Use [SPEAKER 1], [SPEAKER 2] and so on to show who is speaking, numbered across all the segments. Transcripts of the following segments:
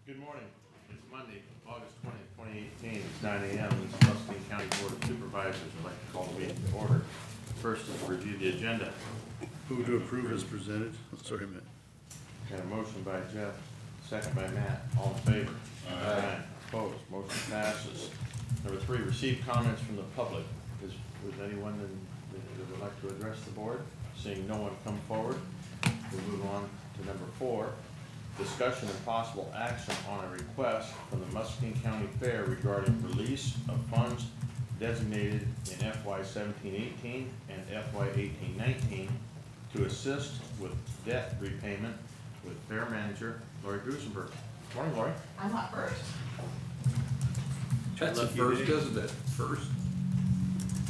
[SPEAKER 1] Good morning. It's Monday, August 20th, 2018. It's 9 a.m. This is Muscatine County Board of Supervisors. I'd like to call the meeting to order. First is to review the agenda.
[SPEAKER 2] Move to approve as presented. Sorry, Matt.
[SPEAKER 1] Got a motion by Jeff, second by Matt. All in favor? Aye. Opposed? Motion passes. Number 3, receive comments from the public. Is anyone that would like to address the board? Seeing no one come forward, we'll move on to number 4. Discussion and possible action on a request from the Muscatine County Fair regarding release of funds designated in FY 17-18 and FY 18-19 to assist with debt repayment with Fair Manager Lori Grusenberg. Morning, Lori.
[SPEAKER 3] I'm up first.
[SPEAKER 4] That's the first, isn't it? First.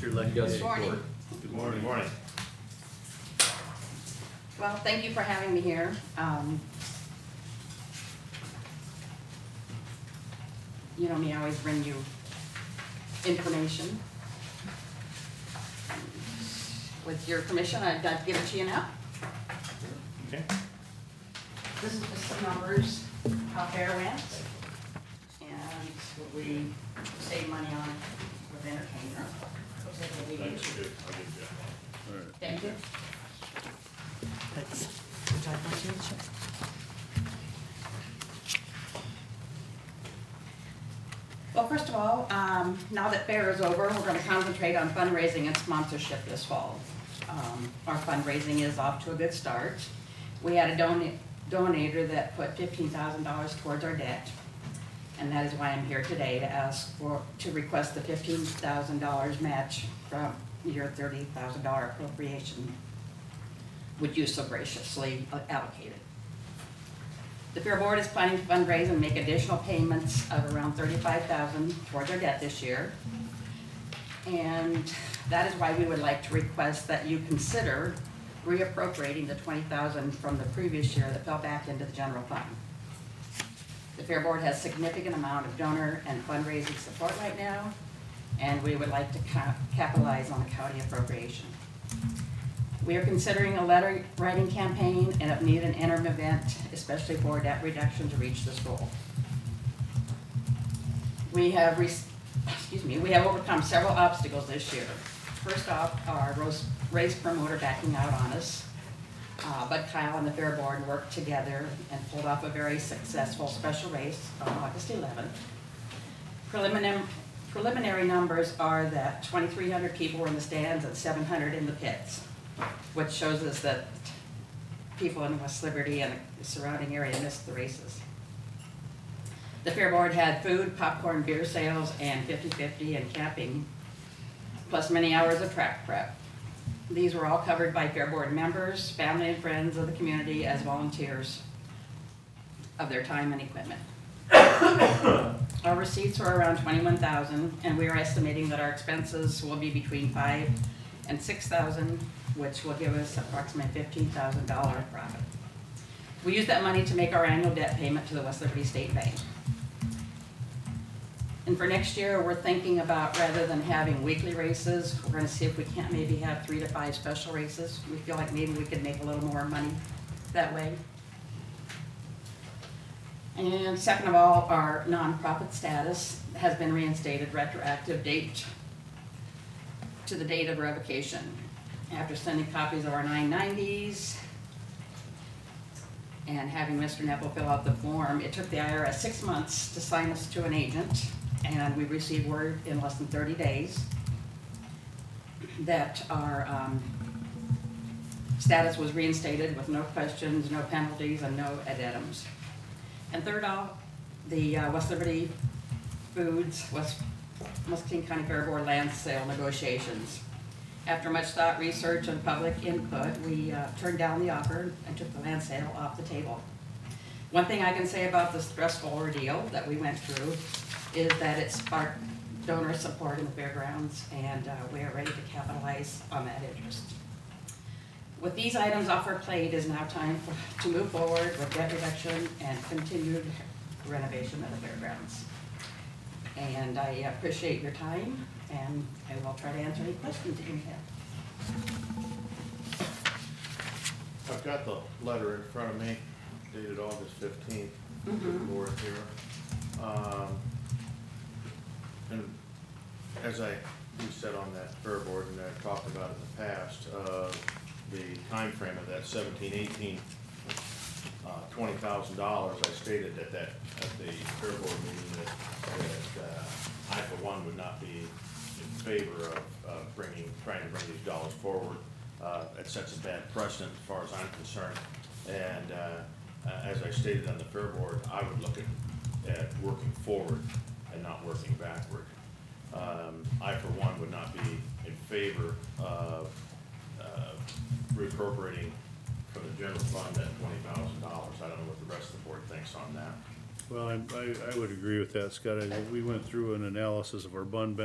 [SPEAKER 2] You're lucky.
[SPEAKER 3] Good morning.
[SPEAKER 2] Good morning.
[SPEAKER 1] Good morning.
[SPEAKER 3] Well, thank you for having me here. You know me, I always bring you information. With your permission, I'd like to give it to you now.
[SPEAKER 1] Okay.
[SPEAKER 3] This is just some numbers, how fair went, and what we save money on with entertainer.
[SPEAKER 1] That's good. I'll give you
[SPEAKER 2] All right.
[SPEAKER 3] Thank you.
[SPEAKER 5] Thanks. Would you like my signature?
[SPEAKER 3] Well, first of all, now that fair is over, we're going to concentrate on fundraising and sponsorship this fall. Our fundraising is off to a good start. We had a donator that put $15,000 towards our debt, and that is why I'm here today to request the $15,000 match from your $30,000 appropriation, which you so graciously allocated. The Fair Board is planning to fundraise and make additional payments of around $35,000 towards our debt this year. And that is why we would like to request that you consider reappropriating the $20,000 from the previous year that fell back into the general fund. The Fair Board has significant amount of donor and fundraising support right now, and we would like to capitalize on the county appropriation. We are considering a letter writing campaign and if need an interim event, especially for debt reduction to reach this goal. We have overcome several obstacles this year. First off, our race promoter backing out on us. But Kyle and the Fair Board worked together and pulled off a very successful special race on August 11th. Preliminary numbers are that 2,300 people were in the stands and 700 in the pits, which shows us that people in West Liberty and the surrounding area missed the races. The Fair Board had food, popcorn, beer sales, and 50-50 and camping, plus many hours of track prep. These were all covered by Fair Board members, family and friends of the community as volunteers of their time and equipment. Our receipts were around $21,000, and we are estimating that our expenses will be between $5,000 and $6,000, which will give us approximately $15,000 profit. We use that money to make our annual debt payment to the West Liberty State Bank. And for next year, we're thinking about, rather than having weekly races, we're going to see if we can't maybe have 3 to 5 special races. We feel like maybe we could make a little more money that way. And second of all, our nonprofit status has been reinstated retroactive date to the date of revocation. After sending copies of our 990s and having Mr. Nepple fill out the form, it took the IRS 6 months to sign us to an agent, and we received word in less than 30 days that our status was reinstated with no questions, no penalties, and no addendums. And third off, the West Liberty Foods, Muscatine County Fair Board land sale negotiations. After much thought, research, and public input, we turned down the offer and took the land sale off the table. One thing I can say about the stressful ordeal that we went through is that it sparked donor support in the fairgrounds, and we are ready to capitalize on that interest. With these items off our plate, it is now time to move forward with debt reduction and continued renovation of the fairgrounds. And I appreciate your time, and I will try to answer any questions that you may have.
[SPEAKER 1] I've got the letter in front of me, dated August 15th.
[SPEAKER 2] to the board here.
[SPEAKER 1] And as we said on that fair board, and I talked about in the past, the time frame of that 17-18, $20,000, I stated at the fair board meeting that I, for one, would not be in favor of trying to bring these dollars forward. It sets a bad precedent as far as I'm concerned. And as I stated on the fair board, I would look at working forward and not working backward. I, for one, would not be in favor of reappropriating from the general fund that $20,000. I don't know what the rest of the board thinks on that.
[SPEAKER 2] Well, I would agree with that, Scott. We went through an analysis of our fund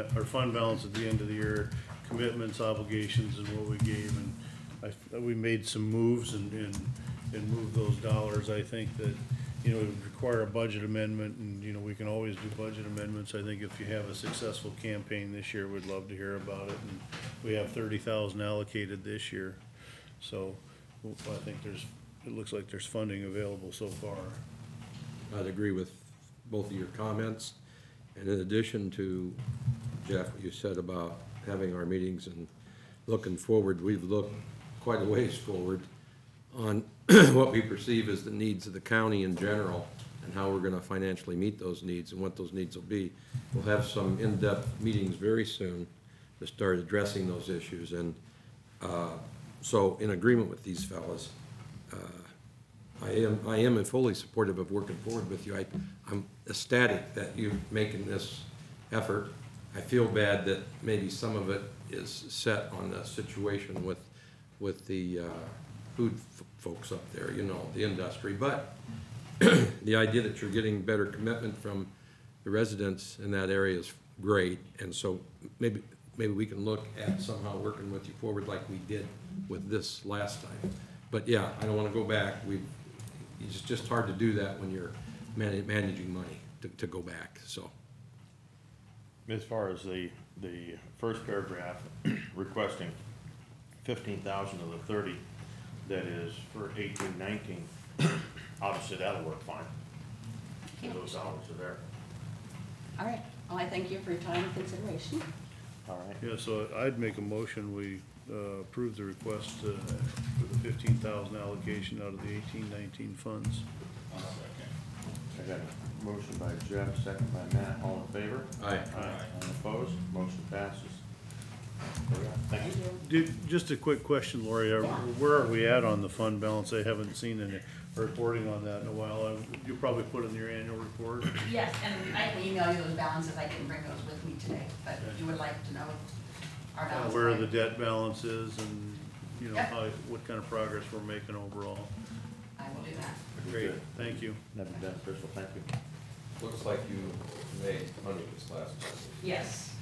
[SPEAKER 2] balance at the end of the year, commitments, obligations, and what we gave, and we made some moves and moved those dollars. I think that, it would require a budget amendment, and, we can always do budget amendments. I think if you have a successful campaign this year, we'd love to hear about it, and we have 30,000 allocated this year. So I think it looks like there's funding available so far.
[SPEAKER 4] I'd agree with both of your comments. And in addition to, Jeff, what you said about having our meetings and looking forward, we've looked quite a ways forward on what we perceive as the needs of the county in general and how we're gonna financially meet those needs and what those needs will be. We'll have some in-depth meetings very soon to start addressing those issues. And so in agreement with these fellas, I am fully supportive of working forward with you. I'm ecstatic that you're making this effort. I feel bad that maybe some of it is set on the situation with the food folks up there, the industry. But the idea that you're getting better commitment from the residents in that area is great. And so maybe we can look at somehow working with you forward like we did with this last time. But yeah, I don't want to go back. It's just hard to do that when you're managing money to go back. So,
[SPEAKER 1] As far as the first paragraph requesting 15,000 of the 30 that is for 18-19, obviously that'll work fine. Those dollars are there.
[SPEAKER 3] All right, well, I thank you for your time and consideration.
[SPEAKER 1] All right.
[SPEAKER 2] Yeah, so I'd make a motion, we approve the request for the 15,000 allocation out of the 18-19 funds.
[SPEAKER 1] I got a motion by Jeff, second by Matt. All in favor?
[SPEAKER 4] Aye.
[SPEAKER 1] All opposed? Motion passes. Thank you.
[SPEAKER 2] Just a quick question, Lori, where are we at on the fund balance? I haven't seen any reporting on that in a while. You'll probably put in your annual report.
[SPEAKER 3] Yes, and I can email you those balances. I didn't bring those with me today, but you would like to know our balance.
[SPEAKER 2] Where the debt balance is and,
[SPEAKER 3] Yep.
[SPEAKER 2] what kind of progress we're making overall.
[SPEAKER 3] I will do that.
[SPEAKER 2] Great, thank you.
[SPEAKER 1] That'd be beneficial. Thank you.
[SPEAKER 6] Looks like you made money this last time.
[SPEAKER 3] Yes.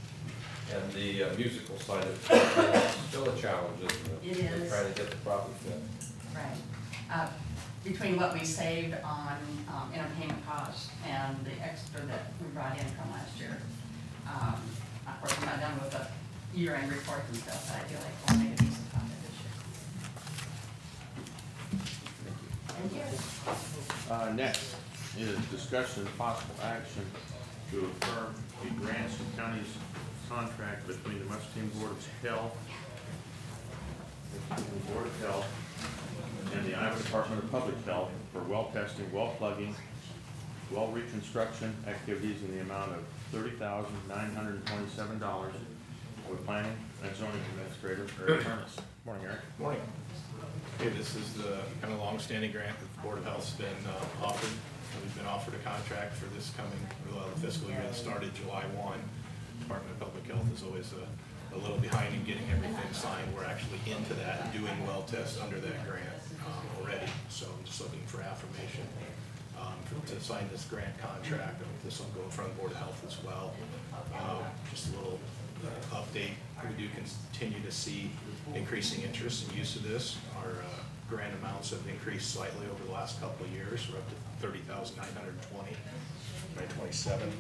[SPEAKER 6] And the musical side of it is still a challenge, isn't it?
[SPEAKER 3] It is.
[SPEAKER 6] Trying to get the profit fit.
[SPEAKER 3] Right. Between what we saved on entertainment costs and the extra that we brought in from last year. Of course, I'm not done with the year-end reports and stuff, but I feel like we'll make a decent profit this year. Thank you.
[SPEAKER 1] Next is discussion and possible action to affirm the grants and counties contract between the Muscatine Board of Health, and the Iowa Department of Public Health for well testing, well plugging, well reconstruction activities in the amount of $30,927 with planning and zoning administrator Eric Furnace. Morning, Eric.
[SPEAKER 7] Morning. Okay, this is the kind of long-standing grant that the Board of Health's been offered. We've been offered a contract for this coming fiscal year that started July 1. Department of Public Health is always a little behind in getting everything signed. We're actually into that and doing well tests under that grant already. So I'm just looking for affirmation to sign this grant contract. This will go in front of the Board of Health as well. Just a little update. We do continue to see increasing interest and use of this. Our grant amounts have increased slightly over the last couple of years. We're up to $30,920 by 27.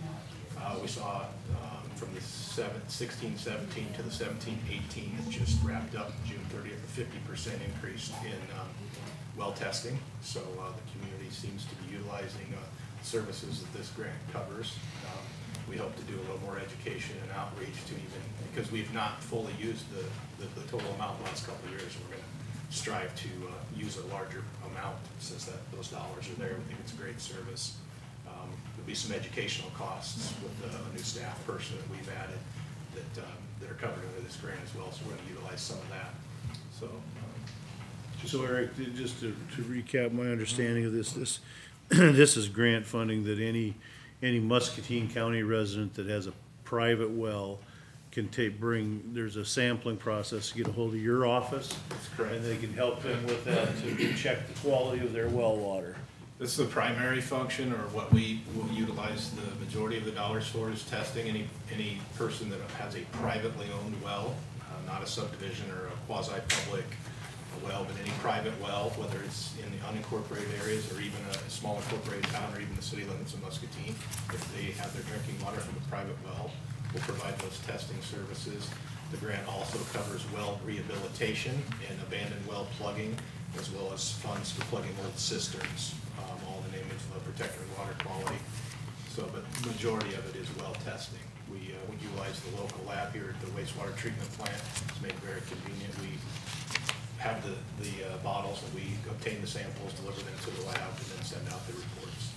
[SPEAKER 7] We saw from the 16-17 to the 17-18 that just wrapped up June 30th, a 50% increase in well testing. So the community seems to be utilizing services that this grant covers. We hope to do a little more education and outreach to even, because we've not fully used the total amount the last couple of years. We're going to strive to use a larger amount since those dollars are there. We think it's a great service. There'll be some educational costs with a new staff person that we've added that are covered under this grant as well, so we're going to utilize some of that.
[SPEAKER 2] So Eric, just to recap my understanding of this, this is grant funding that any Muscatine County resident that has a private well can there's a sampling process to get a hold of your office.
[SPEAKER 7] That's correct.
[SPEAKER 2] And they can help them with that to check the quality of their well water.
[SPEAKER 7] This is the primary function, or what we will utilize the majority of the dollars for, is testing any person that has a privately owned well, not a subdivision or a quasi-public well, but any private well, whether it's in the unincorporated areas or even a small incorporated town or even the city limits of Muscatine. If they have their drinking water from a private well, we'll provide those testing services. The grant also covers well rehabilitation and abandoned well plugging, as well as funds for plugging old cisterns, all in the name of protecting water quality. So, but the majority of it is well testing. We utilize the local lab here at the wastewater treatment plant. It's made very convenient. We have the bottles, and we obtain the samples, deliver them to the lab, and then send out the reports.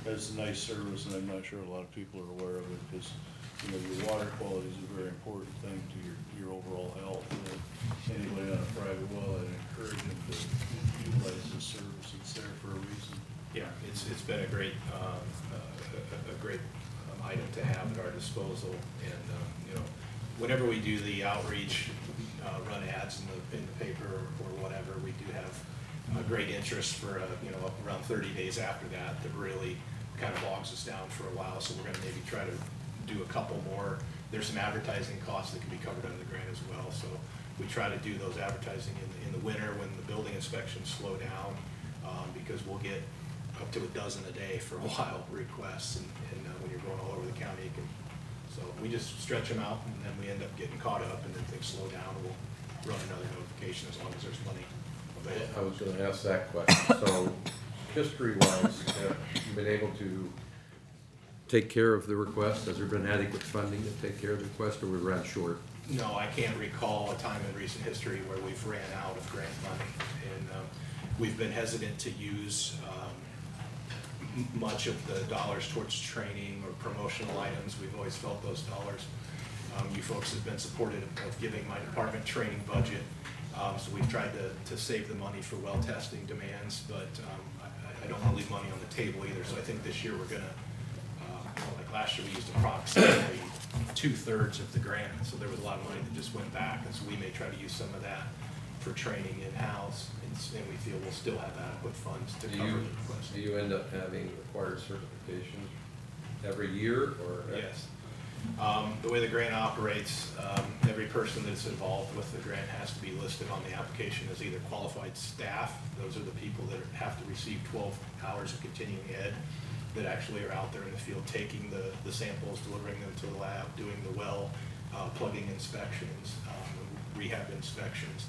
[SPEAKER 2] That's a nice service, and I'm not sure a lot of people are aware of it, because, you know, your water quality is a very important thing to your overall health. And anybody on a private well, I'd encourage them to utilize this service. It's there for a reason.
[SPEAKER 7] Yeah, it's been a great item to have at our disposal, and you know, whenever we do the outreach, run ads in the paper or whatever, we do have a great interest for you know, up around 30 days after that really kind of bogs us down for a while. So we're going to maybe try to do a couple more. There's some advertising costs that can be covered under the grant as well. So we try to do those advertising in the winter when the building inspections slow down, because we'll get up to a dozen a day for a while requests, and when you're going all over the county, so we just stretch them out, and then we end up getting caught up, and then things slow down, and we'll run another notification as long as there's money available.
[SPEAKER 4] I was gonna ask that question. So, history-wise, have you been able to take care of the request? Has there been adequate funding to take care of the request, or we ran short?
[SPEAKER 7] No, I can't recall a time in recent history where we've ran out of grant money, and we've been hesitant to use much of the dollars towards training or promotional items. We've always felt those dollars. You folks have been supportive of giving my department training budget, so we've tried to save the money for well testing demands, but I don't want to leave money on the table either. So I think this year we're going to, like last year we used approximately 2/3 of the grant, so there was a lot of money that just went back, and so we may try to use some of that for training in-house, and we feel we'll still have adequate funds to cover the request.
[SPEAKER 4] Do you end up having required certifications every year, or?
[SPEAKER 7] Yes. The way the grant operates, every person that's involved with the grant has to be listed on the application as either qualified staff. Those are the people that have to receive 12 hours of continuing ed, that actually are out there in the field taking the samples, delivering them to the lab, doing the well plugging inspections, rehab inspections.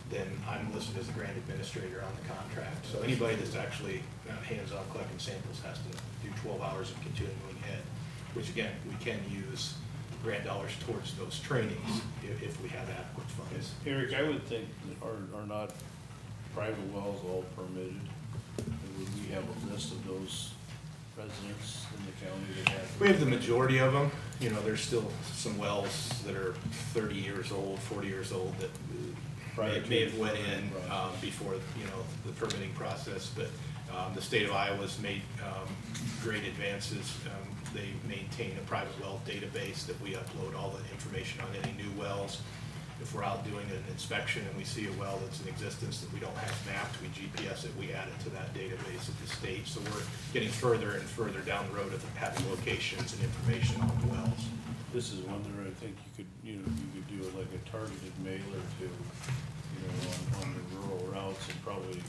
[SPEAKER 7] Then I'm listed as a grant administrator on the contract. So anybody that's actually hands-on collecting samples has to do 12 hours of continuing ed, which again, we can use grant dollars towards those trainings if we have adequate funds.
[SPEAKER 2] Eric, I would think, are not private wells all permitted? And would we have a list of those residents in the county that have?
[SPEAKER 7] We have the majority of them. You know, there's still some wells that are 30 years old, 40 years old that may have went in before, you know, the permitting process, but the state of Iowa's made great advances. They maintain a private well database that we upload all the information on any new wells. If we're out doing an inspection and we see a well that's in existence that we don't have mapped, we GPS it, we add it to that database at the state. So we're getting further and further down the road of having locations and information on the wells.
[SPEAKER 2] This is one that I think you could do like a targeted mailer to, on the rural routes, and probably,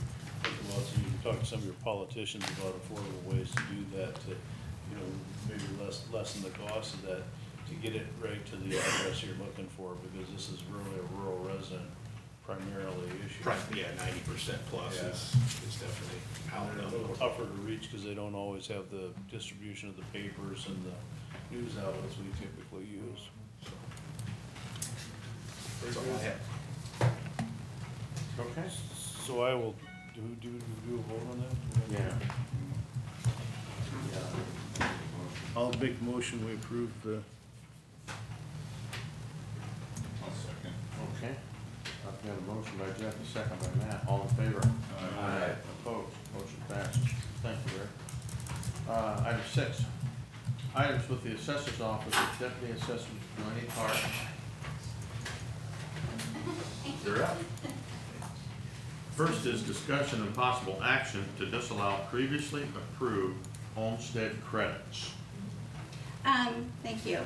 [SPEAKER 2] well, so you can talk to some of your politicians about affordable ways to do that, to, maybe lessen the cost of that, to get it right to the address you're looking for, because this is really a rural resident primarily issued.
[SPEAKER 7] Yeah, 90% plus
[SPEAKER 2] Yeah.
[SPEAKER 7] is definitely out.
[SPEAKER 2] And they're a little tougher to reach because they don't always have the distribution of the papers and the news outlets we typically use.
[SPEAKER 7] That's all I have.
[SPEAKER 1] Okay.
[SPEAKER 2] So I will, do a vote on that?
[SPEAKER 1] Yeah.
[SPEAKER 2] I'll make a motion, we approve the,
[SPEAKER 8] I'll second.
[SPEAKER 1] Okay. I've got a motion by Jeff, a second by Matt. All in favor?
[SPEAKER 8] Aye.
[SPEAKER 1] Opposed? Motion passes. Thank you, Rick. Item 6, items with the Assessor's Office with Deputy Assessor Joanne Park. You're up. First is discussion and possible action to disallow previously approved homestead credits.
[SPEAKER 3] Thank you.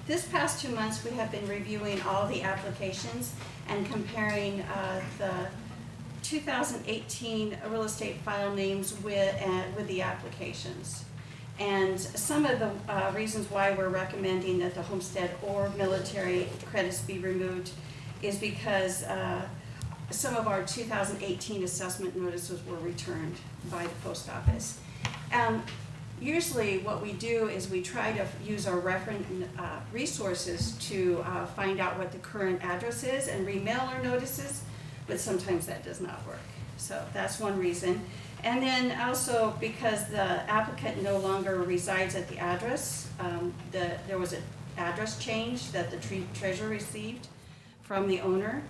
[SPEAKER 3] This past 2 months, we have been reviewing all the applications and comparing the 2018 real estate file names with the applications. And some of the reasons why we're recommending that the homestead or military credits be removed is because some of our 2018 assessment notices were returned by the post office. Usually what we do is we try to use our reference resources to find out what the current address is and remail our notices, but sometimes that does not work. So that's one reason. And then also because the applicant no longer resides at the address, there was an address change that the treasurer received from the owner.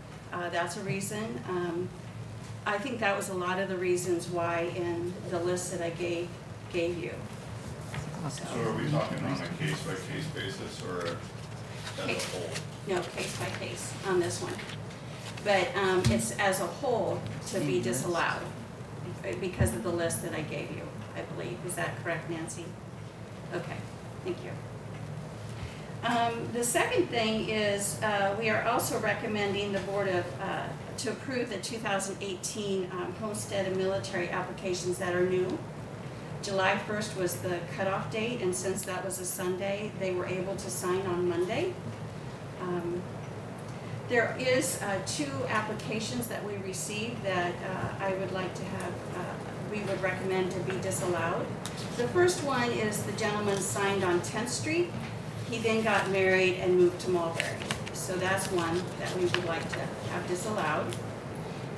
[SPEAKER 3] That's a reason. I think that was a lot of the reasons why in the list that I gave you.
[SPEAKER 8] So are we talking on a case-by-case basis or as a
[SPEAKER 3] Case.
[SPEAKER 8] whole?
[SPEAKER 3] No, case by case on this one. But it's as a whole to be disallowed because of the list that I gave you, I believe. Is that correct, Nancy? Okay, thank you. The second thing is we are also recommending the board to approve the 2018 homestead and military applications that are new. July 1st was the cutoff date, and since that was a Sunday, they were able to sign on Monday. There is 2 applications that we received that I would like to have, we would recommend to be disallowed. The first one is the gentleman signed on 10th Street. He then got married and moved to Mulberry. So that's one that we would like to have disallowed.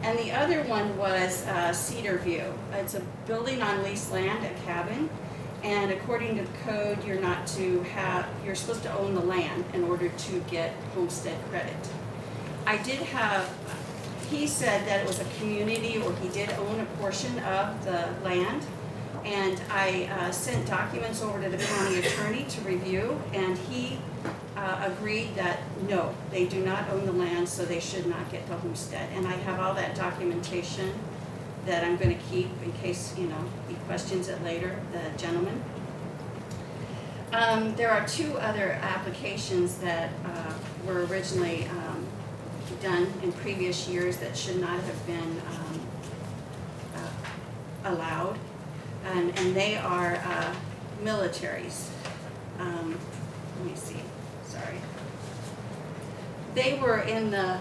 [SPEAKER 3] And the other one was Cedar View. It's a building on leased land, a cabin, and according to the code, you're supposed to own the land in order to get homestead credit. I did have, he said that it was a community, or he did own a portion of the land, and I sent documents over to the county attorney to review, and he agreed that no, they do not own the land, so they should not get the homestead. And I have all that documentation that I'm going to keep in case, he questions it later, the gentleman. There are 2 other applications that were originally done in previous years that should not have been allowed, and they are militaries. Let me see. Sorry. They were in the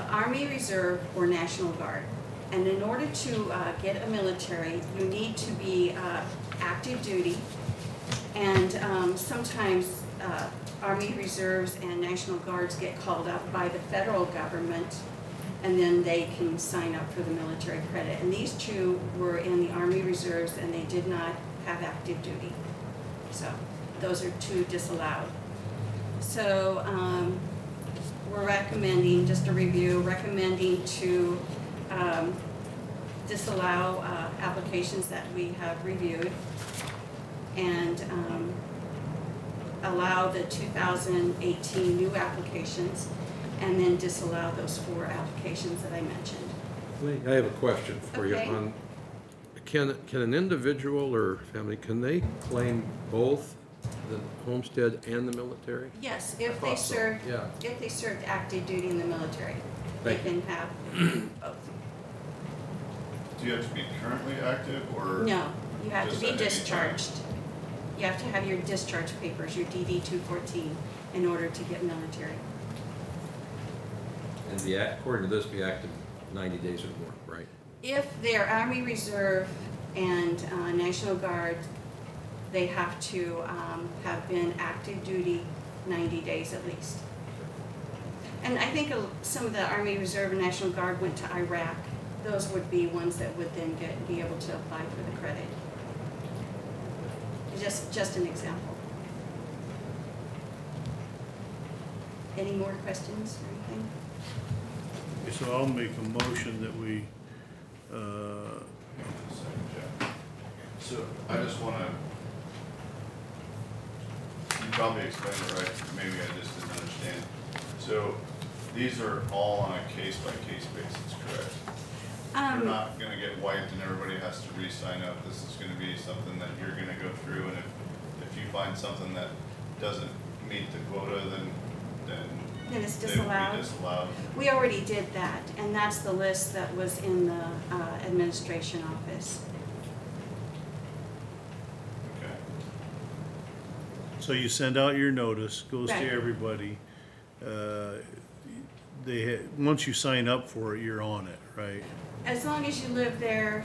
[SPEAKER 3] Army Reserve or National Guard. And in order to get a military, you need to be active duty. And sometimes Army Reserves and National Guards get called up by the federal government, and then they can sign up for the military credit. And these 2 were in the Army Reserves, and they did not have active duty. So those are 2 disallowed. So we're recommending, just a review, recommending to disallow applications that we have reviewed and allow the 2018 new applications, and then disallow those 4 applications that I mentioned.
[SPEAKER 4] I have a question for you.
[SPEAKER 3] Okay.
[SPEAKER 4] Can an individual or family, can they claim both the homestead and the military?
[SPEAKER 3] Yes,
[SPEAKER 4] I
[SPEAKER 3] if they
[SPEAKER 4] thought so,
[SPEAKER 3] served,
[SPEAKER 4] yeah.
[SPEAKER 3] if they served active duty in the military, they
[SPEAKER 4] Thank you.
[SPEAKER 3] can have both.
[SPEAKER 8] Do you have to be currently active or?
[SPEAKER 3] No, you have to
[SPEAKER 8] Just
[SPEAKER 3] be
[SPEAKER 8] at any time?
[SPEAKER 3] discharged. You have to have your discharge papers, your DD 214, in order to get military.
[SPEAKER 4] And according to this, be active 90 days or more, right?
[SPEAKER 3] If they're Army Reserve and National Guard, they have to have been active duty 90 days at least. And I think some of the Army Reserve and National Guard went to Iraq. Those would be ones that would then be able to apply for the credit. Just an example. Any more questions or anything?
[SPEAKER 2] Okay, so I'll make a motion that we,
[SPEAKER 8] So I just wanna, you probably explained it right, maybe I just didn't understand. So these are all on a case-by-case basis, correct? You're not gonna get wiped and everybody has to re-sign up. This is gonna be something that you're gonna go through, and if you find something that doesn't meet the quota, then
[SPEAKER 3] Then it's
[SPEAKER 8] they would
[SPEAKER 3] disallowed.
[SPEAKER 8] be disallowed.
[SPEAKER 3] We already did that, and that's the list that was in the administration office.
[SPEAKER 8] Okay.
[SPEAKER 2] so you send out your notice, goes
[SPEAKER 3] Right.
[SPEAKER 2] to everybody. Once you sign up for it, you're on it, right?
[SPEAKER 3] As long as you live there,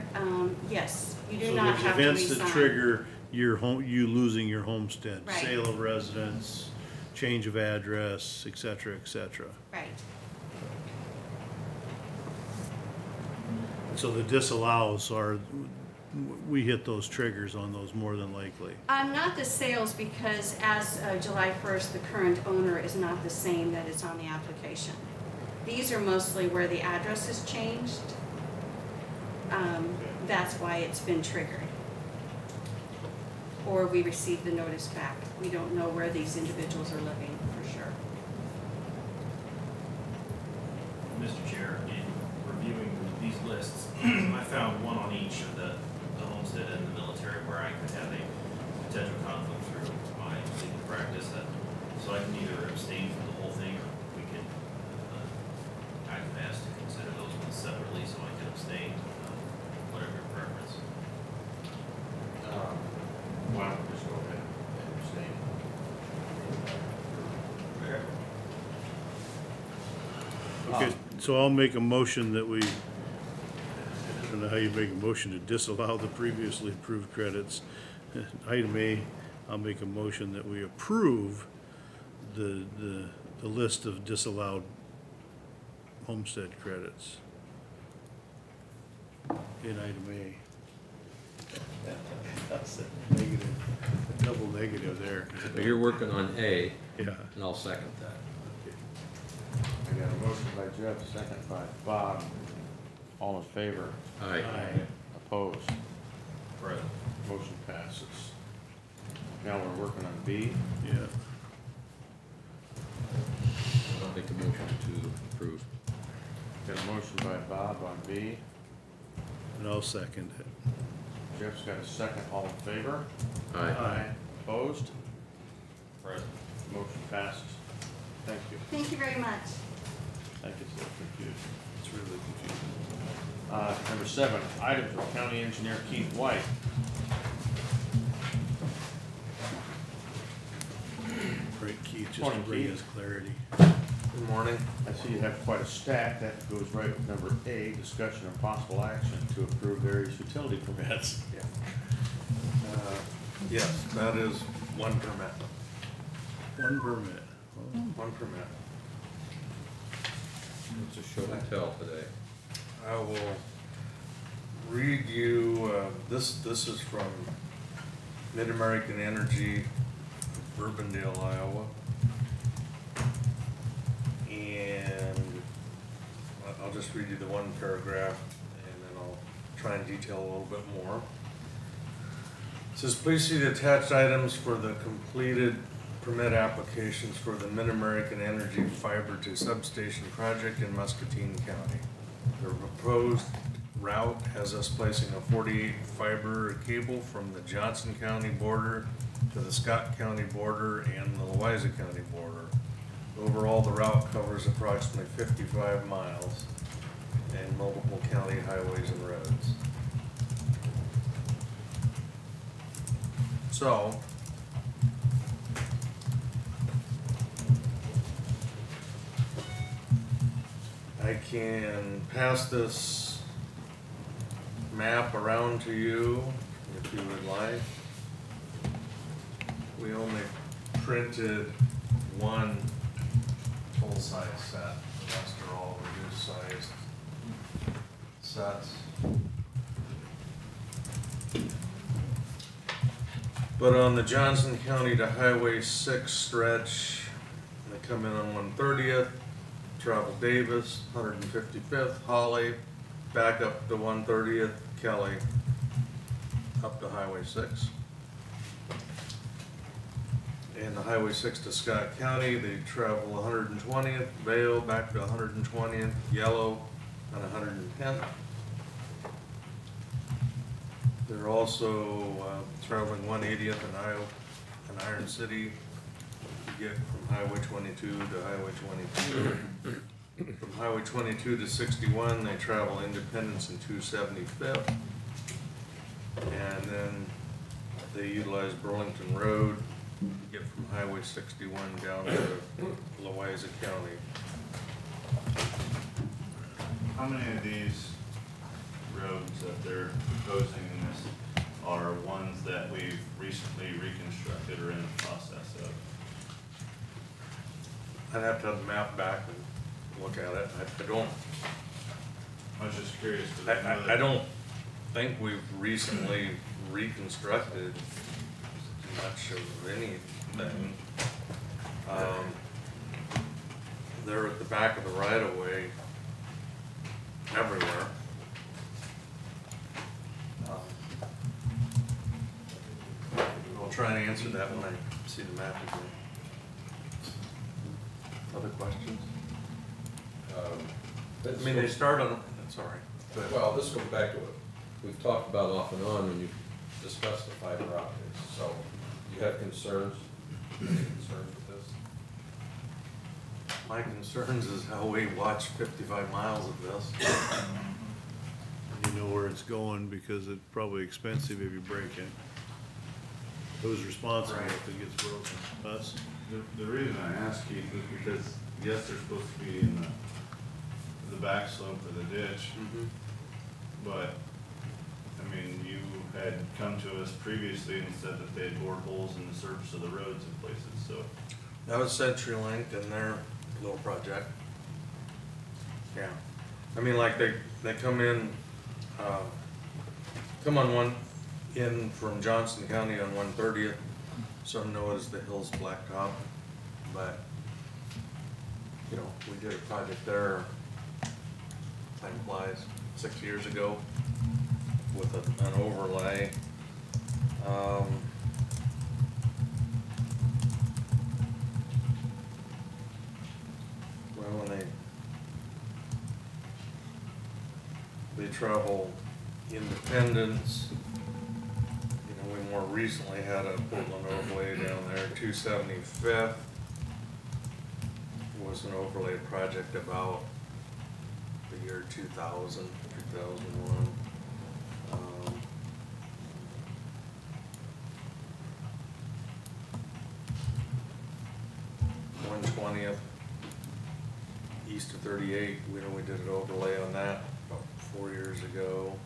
[SPEAKER 3] yes, you do
[SPEAKER 2] So
[SPEAKER 3] not
[SPEAKER 2] there's
[SPEAKER 3] have to
[SPEAKER 2] events that
[SPEAKER 3] resign.
[SPEAKER 2] trigger you losing your homestead,
[SPEAKER 3] Right.
[SPEAKER 2] sale of residence, change of address, et cetera, et cetera.
[SPEAKER 3] Right.
[SPEAKER 2] So the disallows are, we hit those triggers on those more than likely.
[SPEAKER 3] Not the sales, because as July 1st, the current owner is not the same that is on the application. These are mostly where the address has changed. That's why it's been triggered. Or we received the notice back. We don't know where these individuals are living for sure.
[SPEAKER 9] Mr. Chair, in reviewing these lists, I found one on each of the homestead and the military where I could have a potential conflict through my legal practice. So I can either abstain from the whole thing, or we can, I can ask to consider those ones separately, so I can abstain, whatever your preference.
[SPEAKER 1] Why don't we just go ahead and abstain?
[SPEAKER 2] Okay, so I'll make a motion that we, I don't know how you make a motion to disallow the previously approved credits. Item A, I'll make a motion that we approve the list of disallowed homestead credits in item A. That's a negative, a double negative there.
[SPEAKER 4] But you're working on A,
[SPEAKER 2] Yeah.
[SPEAKER 4] and I'll second that.
[SPEAKER 1] I got a motion by Jeff, second by Bob. All in favor?
[SPEAKER 4] Aye.
[SPEAKER 1] Opposed?
[SPEAKER 9] Right.
[SPEAKER 1] Motion passes. Now we're working on B.
[SPEAKER 2] Yeah.
[SPEAKER 4] I'll make a motion to approve.
[SPEAKER 1] Got a motion by Bob on B.
[SPEAKER 2] And I'll second it.
[SPEAKER 1] Jeff's got a second. All in favor?
[SPEAKER 2] Aye.
[SPEAKER 1] Opposed?
[SPEAKER 9] Right.
[SPEAKER 1] Motion passes. Thank you.
[SPEAKER 3] Thank you very much.
[SPEAKER 1] Thank you for the confusion.
[SPEAKER 2] It's really confusing.
[SPEAKER 1] Number 7, item from County Engineer Keith White.
[SPEAKER 2] Great, Keith, just to
[SPEAKER 1] Morning,
[SPEAKER 2] bring
[SPEAKER 1] Keith.
[SPEAKER 2] us clarity.
[SPEAKER 4] Good morning.
[SPEAKER 1] I see you have quite a stack. That goes right with number A, discussion of possible action to approve various utility permits.
[SPEAKER 10] Yes, that is one permit.
[SPEAKER 2] One permit.
[SPEAKER 10] One permit.
[SPEAKER 4] It's a show and tell today.
[SPEAKER 10] I will read you, this is from Mid-American Energy, Urbandale, Iowa. And I'll just read you the one paragraph, and then I'll try and detail a little bit more. It says, please see the attached items for the completed permit applications for the Mid-American Energy Fiber to Substation project in Muscatine County. The proposed route has us placing a 48 fiber cable from the Johnson County border to the Scott County border and the Louisa County border. Overall, the route covers approximately 55 miles and multiple county highways and roads. So, I can pass this map around to you if you would like. We only printed one full-size set. The rest are all reduced-sized sets. But on the Johnson County to Highway 6 stretch, they come in on 130th, travel Davis, 155th, Holly, back up to 130th, Kelly, up to Highway 6. And the Highway 6 to Scott County, they travel 120th, Vale, back to 120th, Yellow, on 110th. They're also traveling 180th in Iron City to get from Highway 22 to Highway 22. From Highway 22 to 61, they travel Independence and 275th. And then they utilize Burlington Road to get from Highway 61 down to Loiza County.
[SPEAKER 8] How many of these roads that they're proposing in this are ones that we've recently reconstructed or in the process of?
[SPEAKER 10] I'd have to have the map back and look at it. I don't.
[SPEAKER 8] I was just curious. 'Cause I know
[SPEAKER 10] I
[SPEAKER 8] that-
[SPEAKER 10] don't think we've recently reconstructed much of anything. They're at the back of the right of way everywhere. I'll try and answer that when I see the map again. Other questions? I mean, they start on, sorry.
[SPEAKER 4] Well, this goes back to what we've talked about off and on when you discuss the fiber optics. So you have concerns? Any concerns with this?
[SPEAKER 10] My concerns is how we watch 55 miles of this.
[SPEAKER 2] You know where it's going because it's probably expensive if you break it. Who's responsible if it gets broken? Us?
[SPEAKER 8] The reason I ask, Keith, is because, yes, they're supposed to be in the back slope of the ditch, but, I mean, you had come to us previously and said that they had bored holes in the surface of the roads in places, so.
[SPEAKER 10] That was CenturyLink and their little project. Yeah. I mean, like they come in, come on one in from Johnson County on 130th. Some know it as the Hills Blacktop, but you know, we did a project there, time flies, 6 years ago with an overlay. Well, when they travel Independence, you know, we more recently had a Portland overlay down there. 275th was an overlay project about the year 2000, 2001. 120th, east of 38, we know we did an overlay on that about 4 years ago.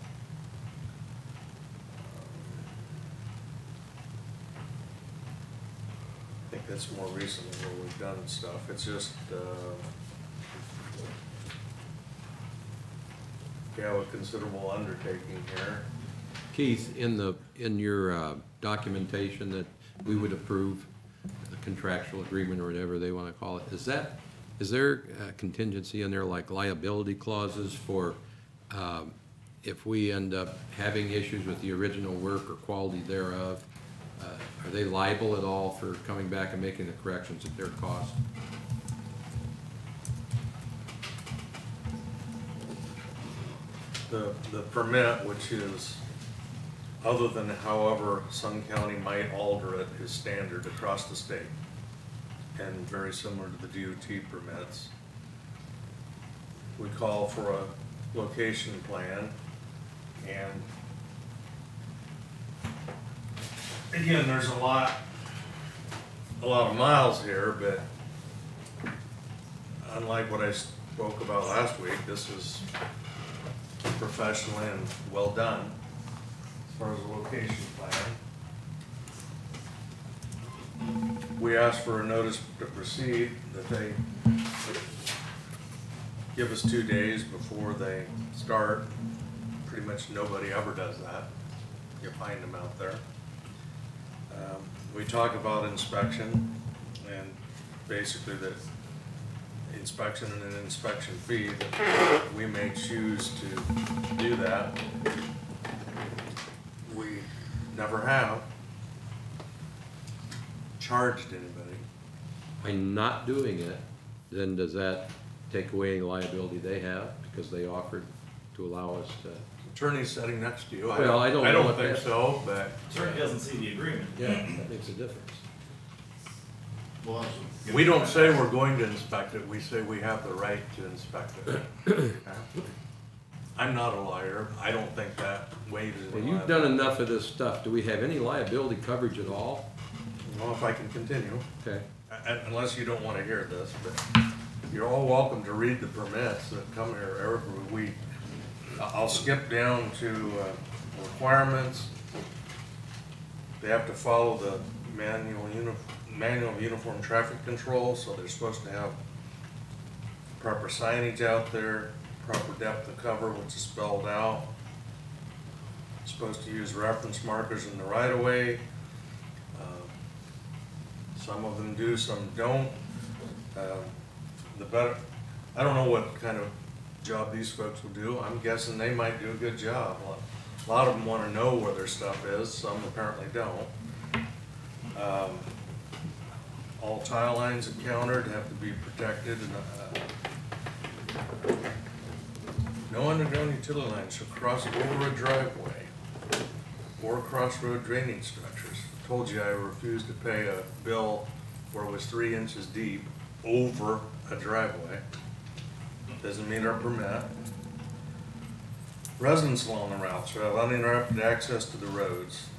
[SPEAKER 10] I think that's more recently where we've done stuff. It's just, we have a considerable undertaking here.
[SPEAKER 4] Keith, in your documentation that we would approve, the contractual agreement or whatever they want to call it, is there a contingency in there like liability clauses for if we end up having issues with the original work or quality thereof? Are they liable at all for coming back and making the corrections at their cost?
[SPEAKER 10] The permit, which is, other than however Sun County might alter it, is standard across the state and very similar to the DOT permits. We call for a location plan, and again, there's a lot of miles here, but unlike what I spoke about last week, this is professionally and well done as far as the location plan. We asked for a notice to proceed, that they give us 2 days before they start. Pretty much nobody ever does that. You find them out there. We talk about inspection, and basically the inspection and an inspection fee, that we may choose to do that. We never have charged anybody.
[SPEAKER 4] By not doing it, then does that take away any liability they have because they offered to allow us to?
[SPEAKER 10] Attorney's sitting next to you.
[SPEAKER 4] Well, I don't know
[SPEAKER 10] I don't
[SPEAKER 4] what
[SPEAKER 10] think
[SPEAKER 4] that-
[SPEAKER 10] so, but
[SPEAKER 9] Certainly doesn't see the agreement.
[SPEAKER 4] Yeah, that makes a difference.
[SPEAKER 8] Well,
[SPEAKER 10] we don't say we're going to inspect it, we say we have the right to inspect it. Okay? I'm not a lawyer, I don't think that waives
[SPEAKER 4] Well,
[SPEAKER 10] any
[SPEAKER 4] you've done
[SPEAKER 10] liability.
[SPEAKER 4] enough of this stuff. Do we have any liability coverage at all?
[SPEAKER 10] Well, if I can continue,
[SPEAKER 4] Okay.
[SPEAKER 10] unless you don't wanna hear this, but you're all welcome to read the permits that come here every week. I'll skip down to requirements. They have to follow the manual of uniform traffic control, so they're supposed to have proper signage out there, proper depth of cover, which is spelled out. Supposed to use reference markers in the right of way. Some of them do, some don't. I don't know what kind of job these folks will do. I'm guessing they might do a good job. A lot of them want to know where their stuff is, some apparently don't. All tile lines encountered have to be protected, and no underground utility lines shall cross over a driveway or crossroad drainage structures. I told you I refused to pay a bill where it was 3 inches deep over a driveway. Doesn't meet our permit. Residents along the route shall have uninterrupted access to the roads.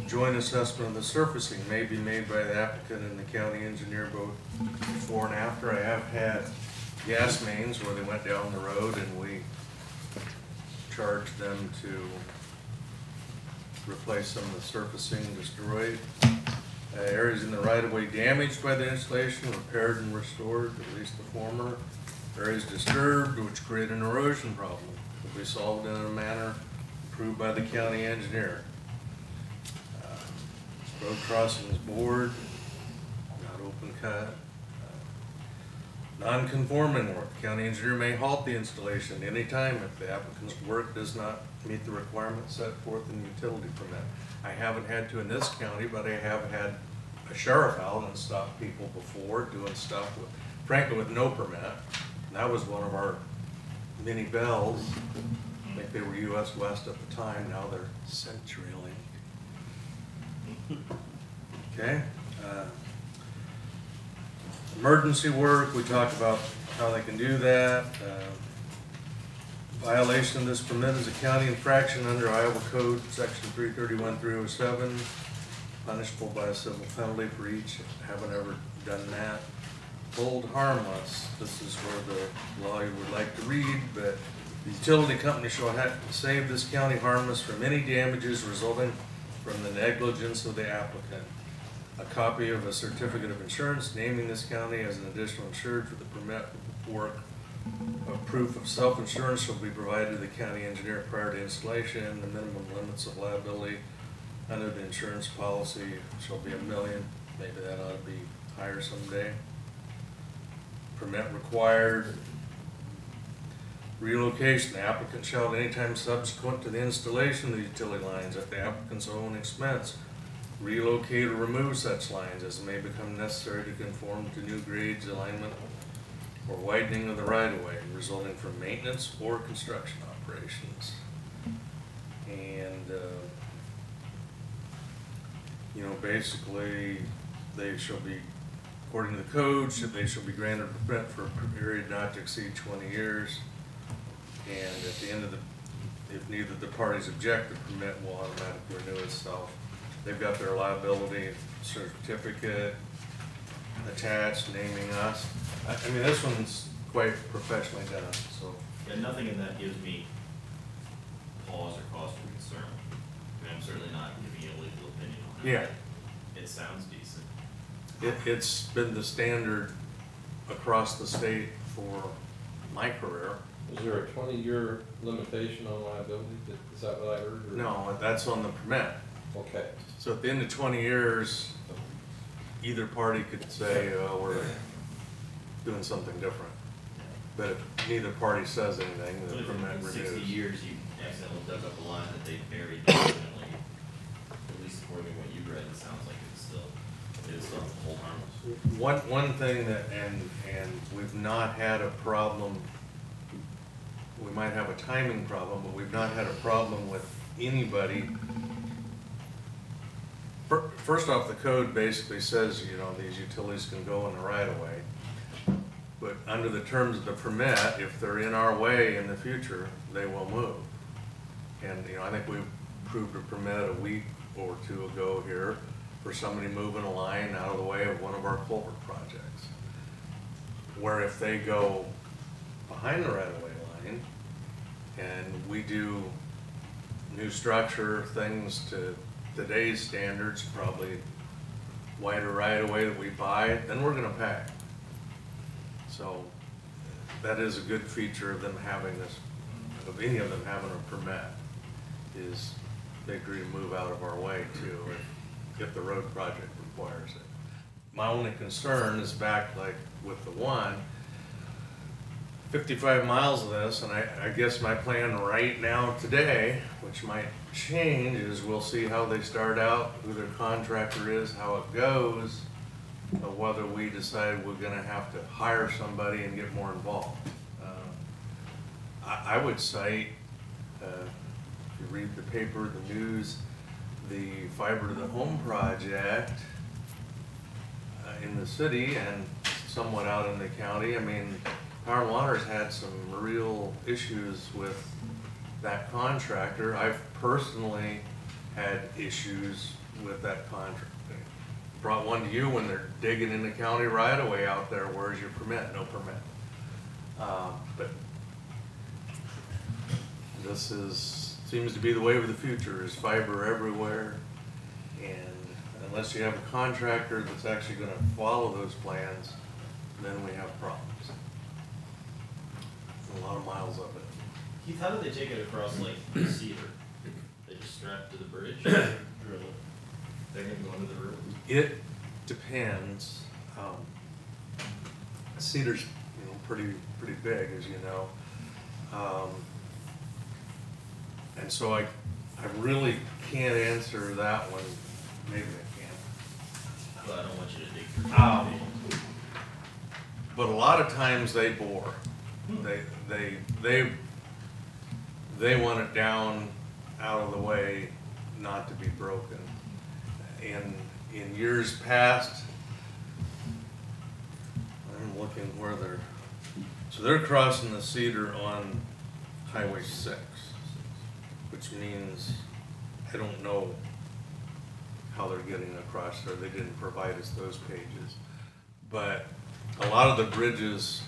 [SPEAKER 10] Joint assessment of the surfacing may be made by the applicant and the county engineer both before and after. I have had gas mains where they went down the road and we charged them to replace some of the surfacing destroyed. Areas in the right-of-way damaged by the installation, repaired and restored, at least the former. Areas disturbed, which create an erosion problem, will be solved in a manner approved by the county engineer. Road crossings board, not open cut. Non-conforming work, county engineer may halt the installation anytime if the applicant's work does not meet the requirements set forth in the utility permit. I haven't had to in this county, but I have had a sheriff out and stopped people before doing stuff with, frankly, with no permit. And that was one of our mini bells. I think they were US West at the time, now they're CenturyLink. Okay. Emergency work, we talked about how they can do that. Violation of this permit is a county infraction under Iowa Code, section 331-307, punishable by a civil penalty for each having ever done that. Hold harmless, this is where the lawyer would like to read, but the utility company shall save this county harmless from any damages resulting from the negligence of the applicant. A copy of a certificate of insurance naming this county as an additional insured for the permit work. A proof of self-insurance shall be provided to the county engineer prior to installation. The minimum limits of liability under the insurance policy shall be $1 million. Maybe that ought to be higher someday. Permit required. Relocation, the applicant shall at any time subsequent to the installation of the utility lines at the applicant's own expense relocate or remove such lines as may become necessary to conform to new grades, alignment, or widening of the right-of-way resulting from maintenance or construction operations. And, basically, they shall be, according to the code, they shall be granted a permit for a period not to exceed 20 years. And at the end of if neither the parties object, the permit will automatically renew itself. They've got their liability certificate. attached, naming us. I mean, this one's quite professionally done, so.
[SPEAKER 9] Yeah, nothing in that gives me pause or cause for concern. I mean, I'm certainly not giving you a legal opinion on it.
[SPEAKER 10] Yeah.
[SPEAKER 9] It sounds decent.
[SPEAKER 10] It's been the standard across the state for my career.
[SPEAKER 6] Is there a 20-year limitation on liability? Is that what I heard? or-
[SPEAKER 10] No, that's on the permit.
[SPEAKER 6] Okay.
[SPEAKER 10] So at the end of 20 years, either party could say, we're doing something different. But if neither party says anything,
[SPEAKER 9] But
[SPEAKER 10] the
[SPEAKER 9] if
[SPEAKER 10] permit
[SPEAKER 9] in 60
[SPEAKER 10] renews.
[SPEAKER 9] years you accidentally dug up a line that they buried permanently, at least according to what you read, it sounds like it's still hold harmless.
[SPEAKER 10] One thing that, and we've not had a problem, we might have a timing problem, but we've not had a problem with anybody. First off, the code basically says, you know, these utilities can go in the right of way. But under the terms of the permit, if they're in our way in the future, they will move. And, you know, I think we approved a permit a week or two ago here for somebody moving a line out of the way of one of our culvert projects. Where if they go behind the right of way line and we do new structure, things to today's standards, probably wider right of way that we buy, then we're gonna pay. So that is a good feature of them having this, of any of them having a permit, is they agree to move out of our way too, if the road project requires it. My only concern is back like with the one, 55 miles of this, and I guess my plan right now today, which might change, is we'll see how they start out, who their contractor is, how it goes, whether we decide we're gonna have to hire somebody and get more involved. I would cite, if you read the paper, the news, the fiber to the home project in the city and somewhat out in the county. I mean, Power and Water's had some real issues with that contractor. I've personally had issues with that contractor. Brought one to you when they're digging in the county right away out there. Where's your permit? No permit. But this seems to be the way of the future, is fiber everywhere. And unless you have a contractor that's actually gonna follow those plans, then we have problems. A lot of miles of it.
[SPEAKER 9] Keith, how did they take it across like Cedar? They just strapped to the bridge, drill it. They're gonna go under the road.
[SPEAKER 10] It depends. Cedar's, you know, pretty big, as you know. And so I really can't answer that one. Maybe I can.
[SPEAKER 9] Well, I don't want you to dig through.
[SPEAKER 10] But a lot of times they bore. They want it down, out of the way, not to be broken. In years past, I'm looking where so they're crossing the Cedar on Highway 6, which means I don't know how they're getting across there. They didn't provide us those pages. But a lot of the bridges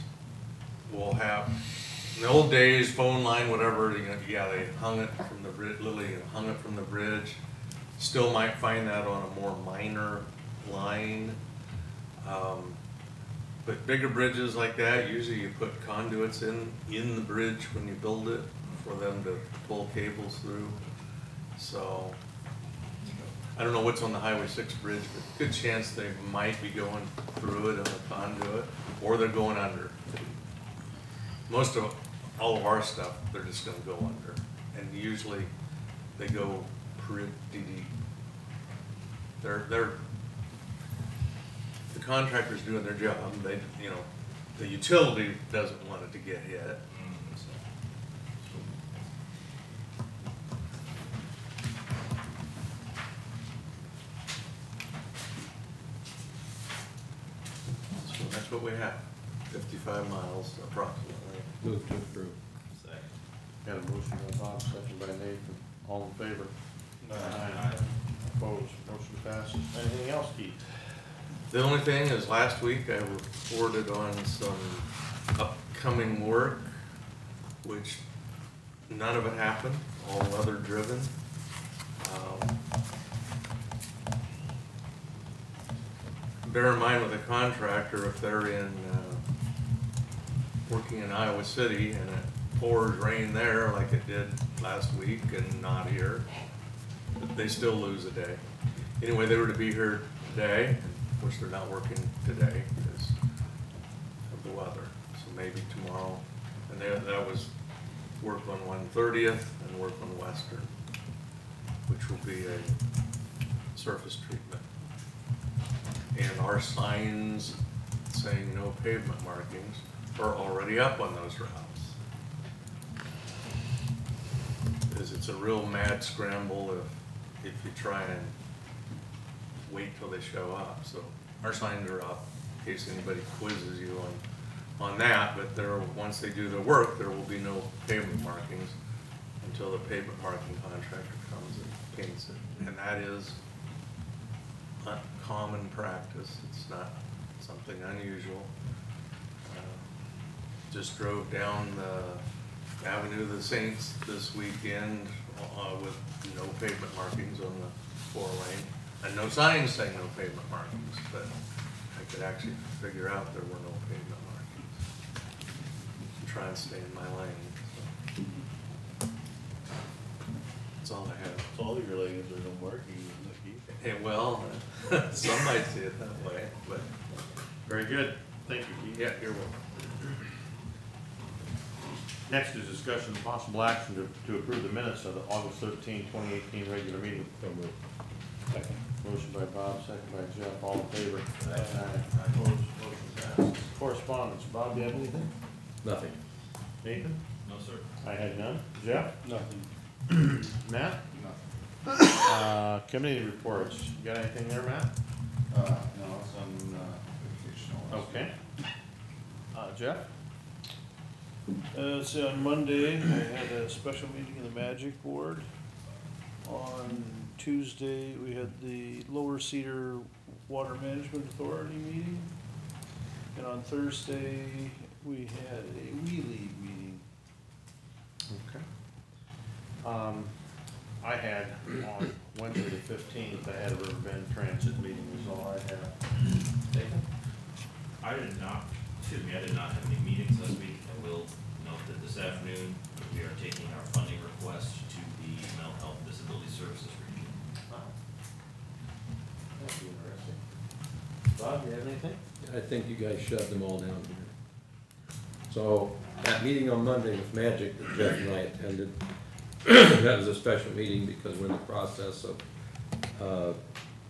[SPEAKER 10] will have, in the old days, phone line, whatever, yeah, they hung it from the bridge, literally hung it from the bridge. Still might find that on a more minor line. But bigger bridges like that, usually you put conduits in the bridge when you build it for them to pull cables through. So I don't know what's on the Highway 6 bridge, but good chance they might be going through it on a conduit, or they're going under. Most of all of our stuff, they're just gonna go under, and usually they go pretty deep. The contractor's doing their job. They, you know, the utility doesn't want it to get hit. So that's what we have, 55 miles approximately.
[SPEAKER 1] Move to approve.
[SPEAKER 9] Second.
[SPEAKER 1] Got a motion by Bob, second by Nathan. All in favor?
[SPEAKER 9] Aye.
[SPEAKER 1] Opposed? Motion passes. Anything else, Keith?
[SPEAKER 10] The only thing is last week I reported on some upcoming work, which none of it happened, all weather driven. Bear in mind with a contractor, if they're in, working in Iowa City and it pours rain there like it did last week and not here, they still lose a day. Anyway, they were to be here today, which they're not working today because of the weather. So maybe tomorrow. And that was work on 130th and work on Western, which will be a surface treatment. And our signs saying no pavement markings are already up on those routes. Because it's a real mad scramble if you try and wait till they show up. So our signs are up in case anybody quizzes you on that, but once they do the work, there will be no pavement markings until the pavement marking contractor comes and paints it. And that is not common practice. It's not something unusual. Just drove down the Avenue of the Saints this weekend with no pavement markings on the 4-lane. And no signs saying no pavement markings, but I could actually figure out there were no pavement markings. Try and stay in my lane. So. That's all I have.
[SPEAKER 2] All your lanes are no markings,
[SPEAKER 10] Hey, well, some might see it that way, but.
[SPEAKER 1] Very good. Thank you, Keith.
[SPEAKER 10] Yeah, you're welcome.
[SPEAKER 1] Next is discussion of possible action to approve the minutes of the August 13, 2018 regular meeting. Second. Motion by Bob, second by Jeff. All in favor? Aye. Opposed? Motion passes. Correspondence. Bob, do you have anything?
[SPEAKER 4] Nothing.
[SPEAKER 1] Nathan?
[SPEAKER 9] No, sir.
[SPEAKER 1] I had none. Jeff?
[SPEAKER 2] Nothing.
[SPEAKER 1] Matt? Committee reports. You got anything there, Matt?
[SPEAKER 8] No, it's on vacation.
[SPEAKER 1] Okay. Jeff?
[SPEAKER 2] So on Monday, I had a special meeting of the Magic Board. On Tuesday, we had the Lower Cedar Water Management Authority meeting. And on Thursday, we had a WE League meeting.
[SPEAKER 1] Okay. I had on Wednesday the 15th, I had a Riverbend Transit meeting was all I had. Nathan?
[SPEAKER 9] I did not have any meetings this week. I will note that this afternoon, we are taking our funding request to the Mental Health and Disability Services region.
[SPEAKER 1] Wow. That'd be interesting. Bob, you have anything?
[SPEAKER 4] I think you guys shoved them all down here. So, that meeting on Monday with Magic that Jeff and I attended, that was a special meeting because we're in the process of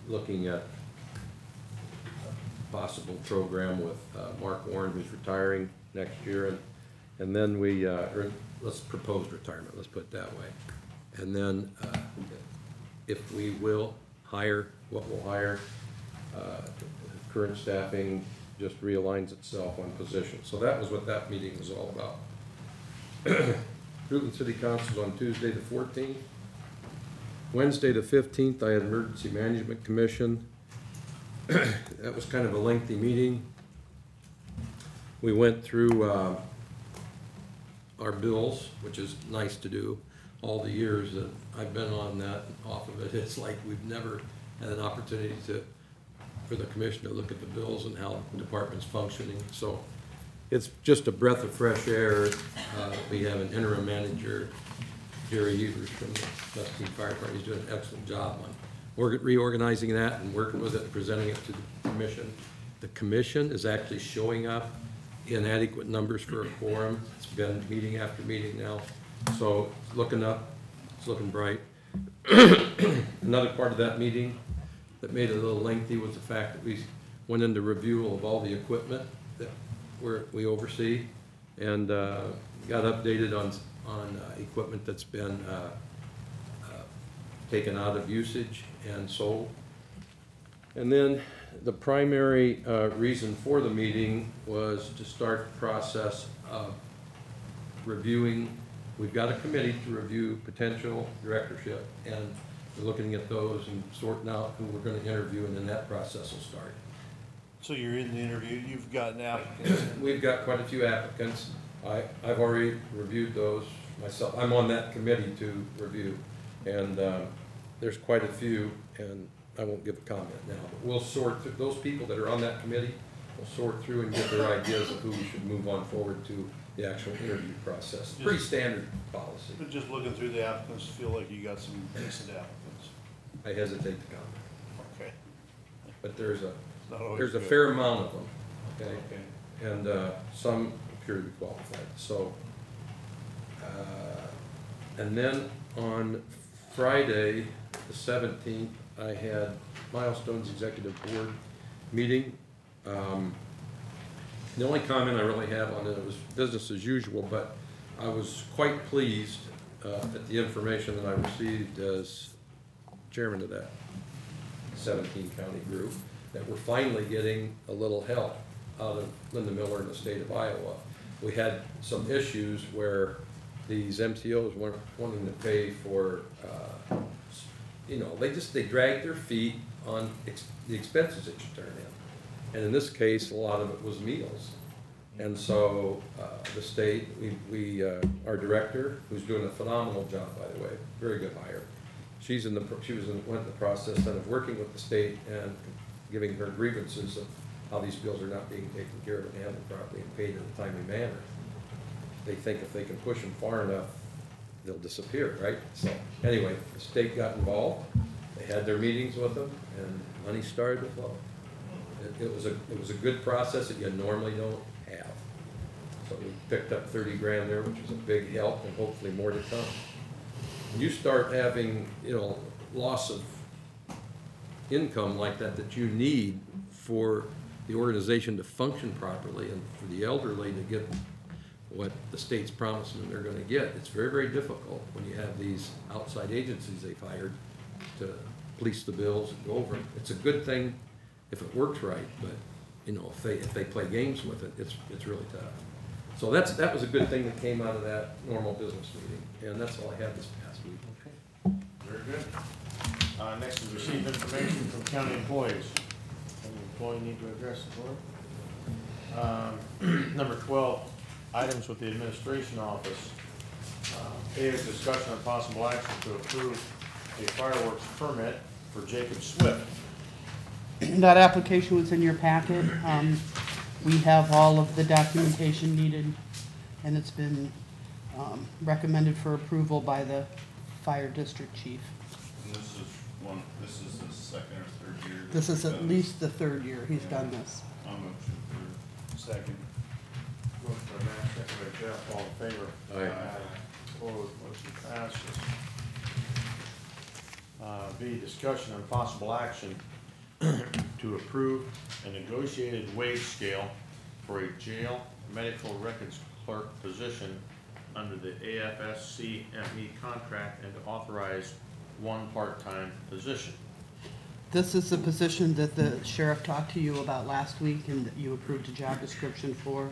[SPEAKER 4] looking at a possible program with Mark Warren, who's retiring next year, and then we, let's propose retirement, let's put it that way. And then if we will hire, what we'll hire, current staffing just realigns itself on position. So that was what that meeting was all about. Rutland City Council on Tuesday the 14th. Wednesday the 15th, I had Emergency Management Commission. That was kind of a lengthy meeting. We went through our bills, which is nice to do. All the years that I've been on that, off of it, it's like we've never had an opportunity for the commission to look at the bills and how the department's functioning. So it's just a breath of fresh air. We have an interim manager, Jerry Evers from the Muscatine Fire Department. He's doing an excellent job on reorganizing that and working with it and presenting it to the commission. The commission is actually showing up in adequate numbers for a quorum. It's been meeting after meeting now. So it's looking up, it's looking bright. Another part of that meeting that made it a little lengthy was the fact that we went into review of all the equipment that we oversee and got updated on equipment that's been taken out of usage and sold. And then the primary reason for the meeting was to start the process of reviewing. We've got a committee to review potential directorship, and we're looking at those and sorting out who we're going to interview, and then that process will start.
[SPEAKER 2] So you're in the interview, you've gotten applicants.
[SPEAKER 4] We've got quite a few applicants. I've already reviewed those myself. I'm on that committee to review. And there's quite a few, and I won't give a comment now. But we'll sort through, those people that are on that committee, we'll sort through and get their ideas of who we should move on forward to the actual interview process. Pretty standard policy.
[SPEAKER 2] But just looking through the applicants, feel like you got some decent applicants.
[SPEAKER 4] I hesitate to comment.
[SPEAKER 2] Okay.
[SPEAKER 4] But there's a
[SPEAKER 2] Not always
[SPEAKER 4] there's a
[SPEAKER 2] good.
[SPEAKER 4] fair amount of them, okay?
[SPEAKER 2] Okay.
[SPEAKER 4] And some appear to be qualified, so. And then on Friday, the 17th, I had Milestones Executive Board meeting. The only comment I really have on it was business as usual, but I was quite pleased at the information that I received as chairman of that 17 county group, that we're finally getting a little help out of Linda Miller and the state of Iowa. We had some issues where these MTOs weren't wanting to pay for, you know, they dragged their feet on the expenses that you turn in. And in this case, a lot of it was meals. And so the state, our director, who's doing a phenomenal job, by the way, very good hire. Went in the process then of working with the state and giving her grievances of how these bills are not being taken care of and handled properly and paid in a timely manner. They think if they can push them far enough, they'll disappear, right? So anyway, the state got involved. They had their meetings with them, and money started to flow. It was a good process that you normally don't have. So we picked up 30 grand there, which was a big help, and hopefully more to come. When you start having, you know, loss of income like that you need for the organization to function properly and for the elderly to get what the state's promising them they're going to get, it's very, very difficult when you have these outside agencies they've hired to police the bills and go over it. It's a good thing if it works right, but you know, if they play games with it, it's really tough. So that was a good thing that came out of that normal business meeting, and that's all I had this past week.
[SPEAKER 1] Okay, very good. Next is receive information from county employees. Any employee need to address the board? Number 12, items with the administration office. A is discussion on possible action to approve a fireworks permit for Jacob Swift.
[SPEAKER 11] That application was in your packet. We have all of the documentation needed, and it's been recommended for approval by the fire district chief.
[SPEAKER 8] And this is the second or third year?
[SPEAKER 11] This is at least the third year he's done this.
[SPEAKER 8] I'll move to approve.
[SPEAKER 2] Second.
[SPEAKER 1] Motion by Matt, second by Jeff, all in favor?
[SPEAKER 4] Aye.
[SPEAKER 1] Opposed, motion passes. B, discussion on possible action to approve a negotiated wage scale for a jail medical records clerk position under the AFSCME contract and to authorize one part-time position.
[SPEAKER 11] This is the position that the sheriff talked to you about last week and that you approved a job description for.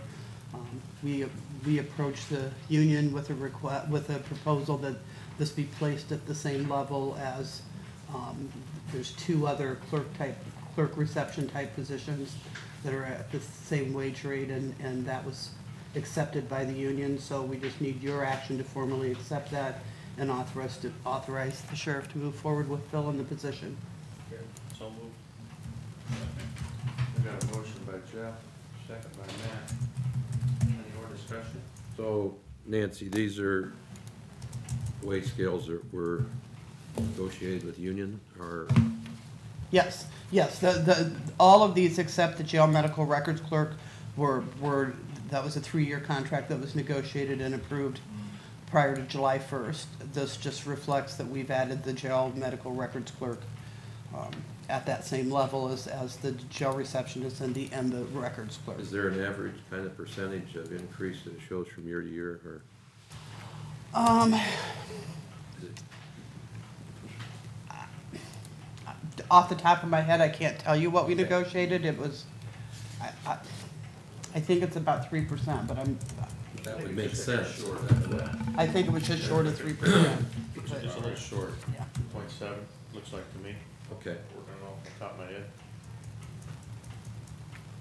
[SPEAKER 11] We approached the union with a proposal that this be placed at the same level as there's two other clerk reception type positions that are at the same wage rate, and that was accepted by the union. So we just need your action to formally accept that and authorize the sheriff to move forward with filling the position.
[SPEAKER 1] Okay, so moved. We got a motion by Jeff, second by Matt. Any more discussion?
[SPEAKER 4] So Nancy, these are wage scales that were negotiated with union, or?
[SPEAKER 11] Yes, all of these except the jail medical records clerk that was a 3-year contract that was negotiated and approved prior to July 1st. This just reflects that we've added the jail medical records clerk at that same level as the jail receptionist and the records clerk.
[SPEAKER 4] Is there an average kind of percentage of increase that it shows from year to year, or? Is it?
[SPEAKER 11] Off the top of my head, I can't tell you what we negotiated. It was, I think it's about 3%, but
[SPEAKER 4] That would make sense.
[SPEAKER 11] I think it was just short of 3%.
[SPEAKER 1] Just a little short.
[SPEAKER 11] Yeah.
[SPEAKER 1] 2.7, looks like to me.
[SPEAKER 4] Okay.
[SPEAKER 1] Working off the top of my head.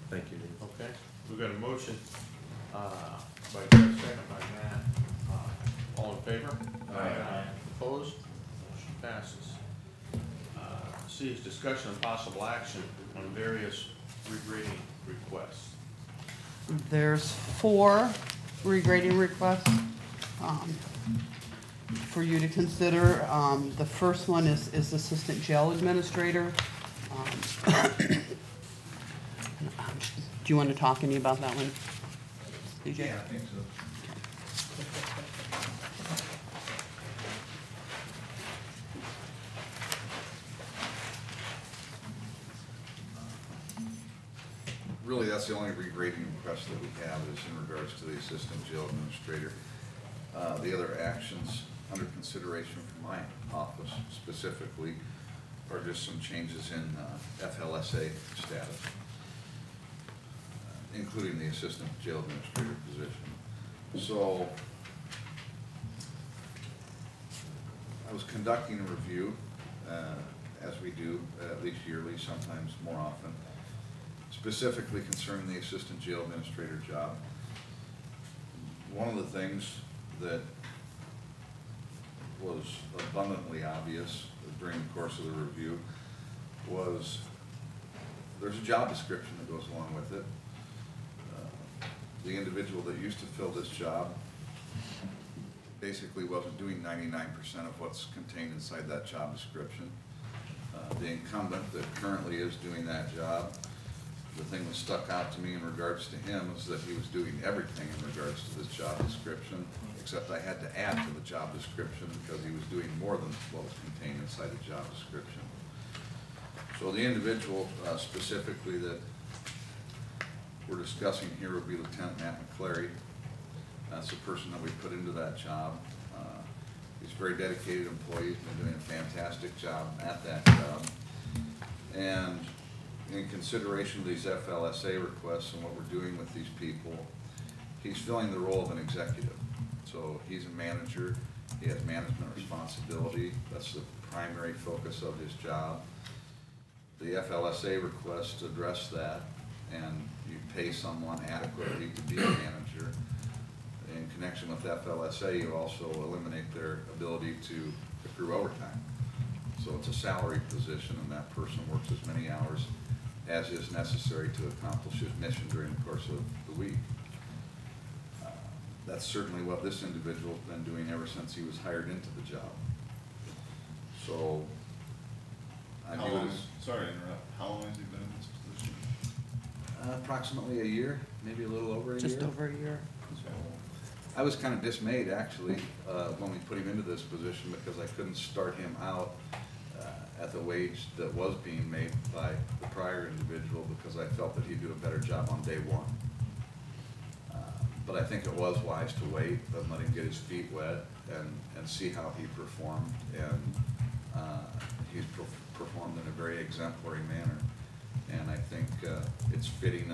[SPEAKER 4] Thank you, Dean.
[SPEAKER 1] Okay, we've got a motion, by Jeff, second by Matt. All in favor?
[SPEAKER 6] Aye.
[SPEAKER 1] Opposed? Motion passes. C is discussion and possible action on various regrading requests.
[SPEAKER 11] There's 4 regrading requests for you to consider. The first one is Assistant Jail Administrator. Do you want to talk any about that one, DJ?
[SPEAKER 8] Yeah, I think so. Really, that's the only regrading request that we have is in regards to the assistant jail administrator. The other actions under consideration from my office specifically are just some changes in FLSA status, including the assistant jail administrator position. So I was conducting a review, as we do, at least yearly, sometimes more often, specifically concerning the assistant jail administrator job. One of the things that was abundantly obvious during the course of the review was there's a job description that goes along with it. The individual that used to fill this job basically wasn't doing 99% of what's contained inside that job description. The incumbent that currently is doing that job, the thing that stuck out to me in regards to him is that he was doing everything in regards to this job description, except I had to add to the job description because he was doing more than what was contained inside the job description. So the individual specifically that we're discussing here would be Lieutenant Matt McClary. That's the person that we put into that job. He's a very dedicated employee. He's been doing a fantastic job at that job. And in consideration of these FLSA requests and what we're doing with these people, he's filling the role of an executive. So he's a manager. He has management responsibility. That's the primary focus of his job. The FLSA requests address that, and you pay someone adequately to be a manager. In connection with FLSA, you also eliminate their ability to accrue overtime. So it's a salaried position, and that person works as many hours as is necessary to accomplish his mission during the course of the week. That's certainly what this individual's been doing ever since he was hired into the job. So I How view long it as sorry to interrupt, how long has he been in this position?
[SPEAKER 4] Approximately a year, maybe a little over a year.
[SPEAKER 11] Just over a year.
[SPEAKER 8] So,
[SPEAKER 4] I was kind of dismayed, actually, when we put him into this position because I couldn't start him out at the wage that was being made by the prior individual because I felt that he'd do a better job on day one. But I think it was wise to wait and let him get his feet wet and see how he performed. And he's performed in a very exemplary manner. And I think it's fitting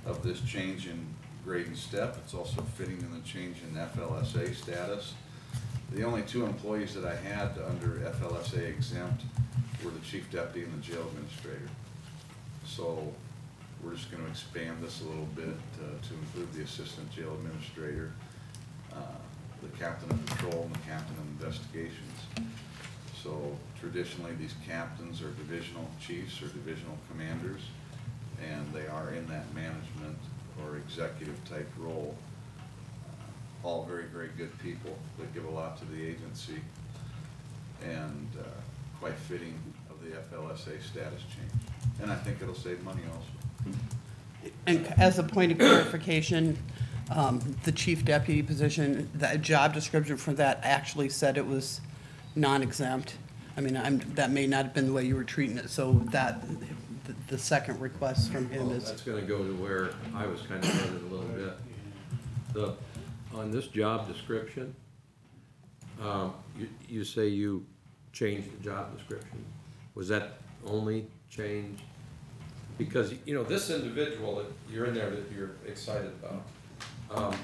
[SPEAKER 4] of this change in grade and step. It's also fitting in the change in FLSA status. The only 2 employees that I had under FLSA exempt were the chief deputy and the jail administrator. So we're just going to expand this a little bit to include the assistant jail administrator, the captain of patrol, and the captain of investigations. So traditionally, these captains are divisional chiefs or divisional commanders, and they are in that management or executive type role. All very, very good people that give a lot to the agency, and quite fitting of the FLSA status change. And I think it'll save money also.
[SPEAKER 11] And as a point of clarification, the chief deputy position, the job description for that actually said it was non-exempt. I mean, that may not have been the way you were treating it, so that, the second request from him
[SPEAKER 4] Well,
[SPEAKER 11] is.
[SPEAKER 4] that's gonna go to where I was kind of headed a little bit. On this job description, you say you changed the job description. Was that only change? Because, you know, this individual that you're in there that you're excited about,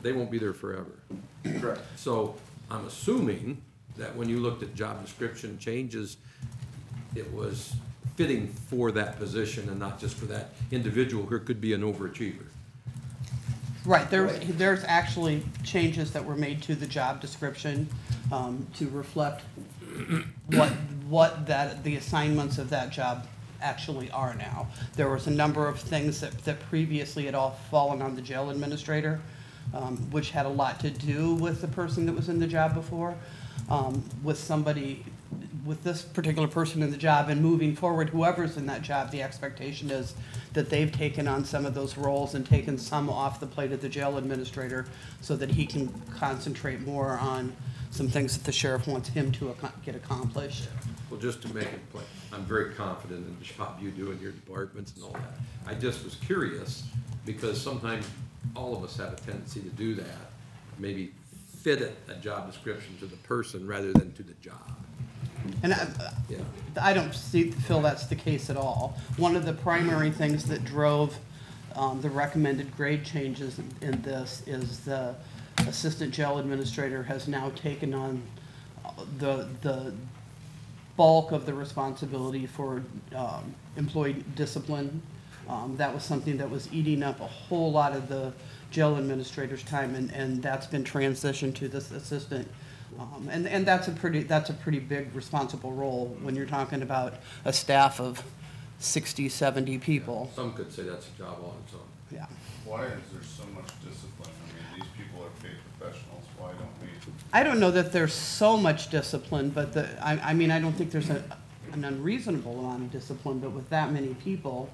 [SPEAKER 4] they won't be there forever.
[SPEAKER 8] correct.
[SPEAKER 4] So I'm assuming that when you looked at job description changes, it was fitting for that position and not just for that individual who could be an overachiever.
[SPEAKER 11] Right, there's actually changes that were made to the job description to reflect what the assignments of that job actually are now. There was a number of things that previously had all fallen on the jail administrator, which had a lot to do with the person that was in the job before. With this particular person in the job and moving forward, whoever's in that job, the expectation is that they've taken on some of those roles and taken some off the plate of the jail administrator so that he can concentrate more on some things that the sheriff wants him to get accomplished.
[SPEAKER 4] Well, just to make it plain, I'm very confident in the job you do in your departments and all that. I just was curious because sometimes all of us have a tendency to do that, maybe fit a job description to the person rather than to the job.
[SPEAKER 11] And
[SPEAKER 4] Yeah.
[SPEAKER 11] I don't feel that's the case at all. One of the primary things that drove the recommended grade changes in this is the assistant jail administrator has now taken on the bulk of the responsibility for employee discipline. That was something that was eating up a whole lot of the jail administrator's time, and that's been transitioned to this assistant. And that's a pretty big responsible role when you're talking about a staff of 60, 70 people.
[SPEAKER 4] Some could say that's a job on its own.
[SPEAKER 11] Yeah.
[SPEAKER 8] Why is there so much discipline? I mean, these people are paid professionals, why don't we?
[SPEAKER 11] I don't know that there's so much discipline, but I mean, I don't think there's an unreasonable amount of discipline, but with that many people,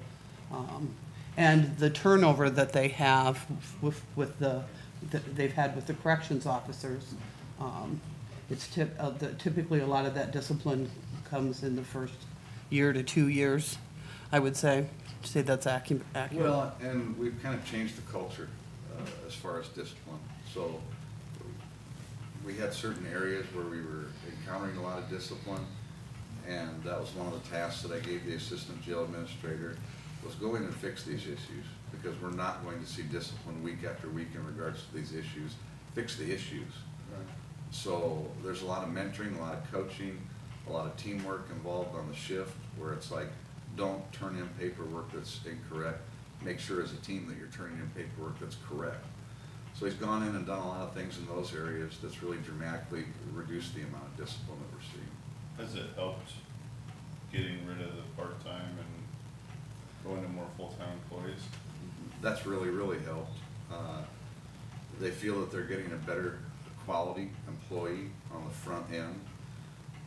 [SPEAKER 11] and the turnover that they have that they've had with the corrections officers, it's typically a lot of that discipline comes in the first year to 2 years, I would say that's accurate.
[SPEAKER 8] Well, and we've kind of changed the culture as far as discipline. So we had certain areas where we were encountering a lot of discipline, and that was one of the tasks that I gave the assistant jail administrator, was go in and fix these issues, because we're not going to see discipline week after week in regards to these issues. Fix the issues. So there's a lot of mentoring, a lot of coaching, a lot of teamwork involved on the shift, where it's like, don't turn in paperwork that's incorrect. Make sure as a team that you're turning in paperwork that's correct. So he's gone in and done a lot of things in those areas that's really dramatically reduced the amount of discipline that we're seeing. Has it helped getting rid of the part-time and going to more full-time employees?
[SPEAKER 4] That's really, really helped. They feel that they're getting a better quality employee on the front end.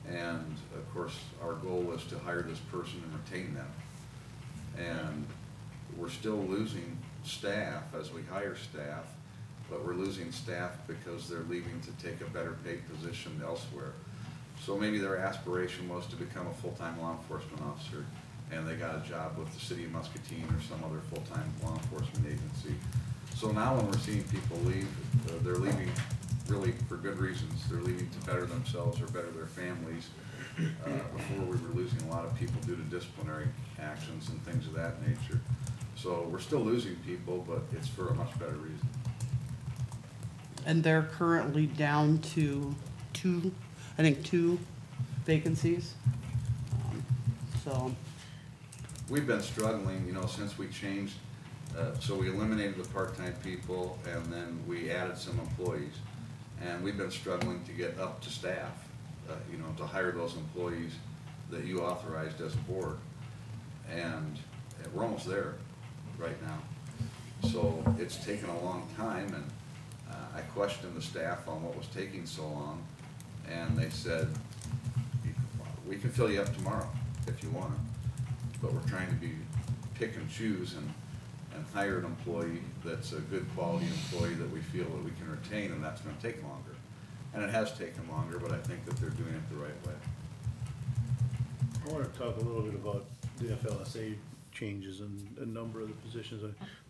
[SPEAKER 4] And of course, our goal is to hire this person and retain them. And we're still losing staff as we hire staff, but we're losing staff because they're leaving to take a better paid position elsewhere. So maybe their aspiration was to become a full-time law enforcement officer, and they got a job with the city of Muscatine or some other full-time law enforcement agency. So now when we're seeing people leave, they're leaving really for good reasons. They're leaving to better themselves or better their families. Before we were losing a lot of people due to disciplinary actions and things of that nature. So we're still losing people, but it's for a much better reason.
[SPEAKER 11] And they're currently down to two vacancies. So
[SPEAKER 8] We've been struggling, you know, since we changed, so we eliminated the part-time people and then we added some employees. And we've been struggling to get up to staff, you know, to hire those employees that you authorized as a board. And we're almost there right now. So it's taken a long time, and I questioned the staff on what was taking so long. And they said, we can fill you up tomorrow if you want to. But we're trying to pick and choose and hire an employee that's a good quality employee that we feel that we can retain, and that's going to take longer. And it has taken longer, but I think that they're doing it the right way.
[SPEAKER 2] I want to talk a little bit about the FLSA changes in a number of the positions.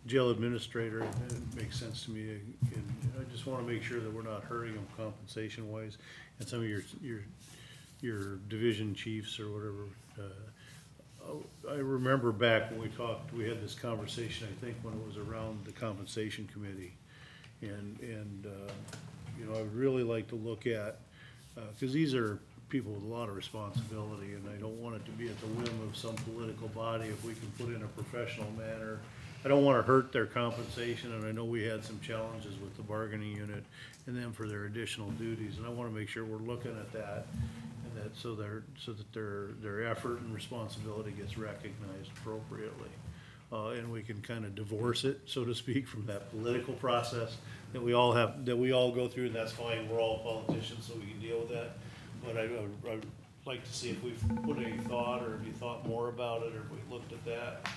[SPEAKER 2] Jail administrator, it makes sense to me, and I just want to make sure that we're not hurting them compensation wise. And some of your division chiefs or whatever, I remember back when we talked, we had this conversation, I think, when it was around the compensation committee. And you know, I would really like to look at, because these are people with a lot of responsibility, and I don't want it to be at the whim of some political body if we can put in a professional manner. I don't wanna hurt their compensation, and I know we had some challenges with the bargaining unit and them for their additional duties, and I wanna make sure we're looking at that, and that, so that their effort and responsibility gets recognized appropriately. And we can kind of divorce it, so to speak, from that political process that we all go through, and that's fine, we're all politicians, so we can deal with that. But I'd like to see if we've put any thought, or if you thought more about it, or if we looked at that,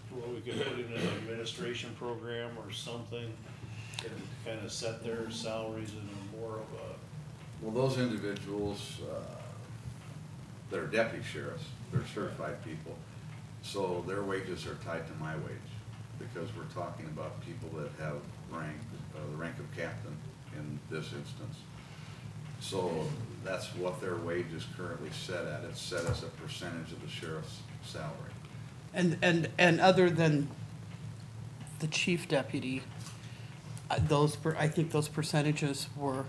[SPEAKER 2] where we could put in an administration program or something, and kind of set their salaries in a more of a.
[SPEAKER 12] Well, those individuals, they're deputy sheriffs, they're certified people, so their wages are tied to my wage, because we're talking about people that have rank, the rank of captain in this instance. So that's what their wage is currently set at. It's set as a percentage of the sheriff's salary.
[SPEAKER 11] And other than the chief deputy, I think those percentages are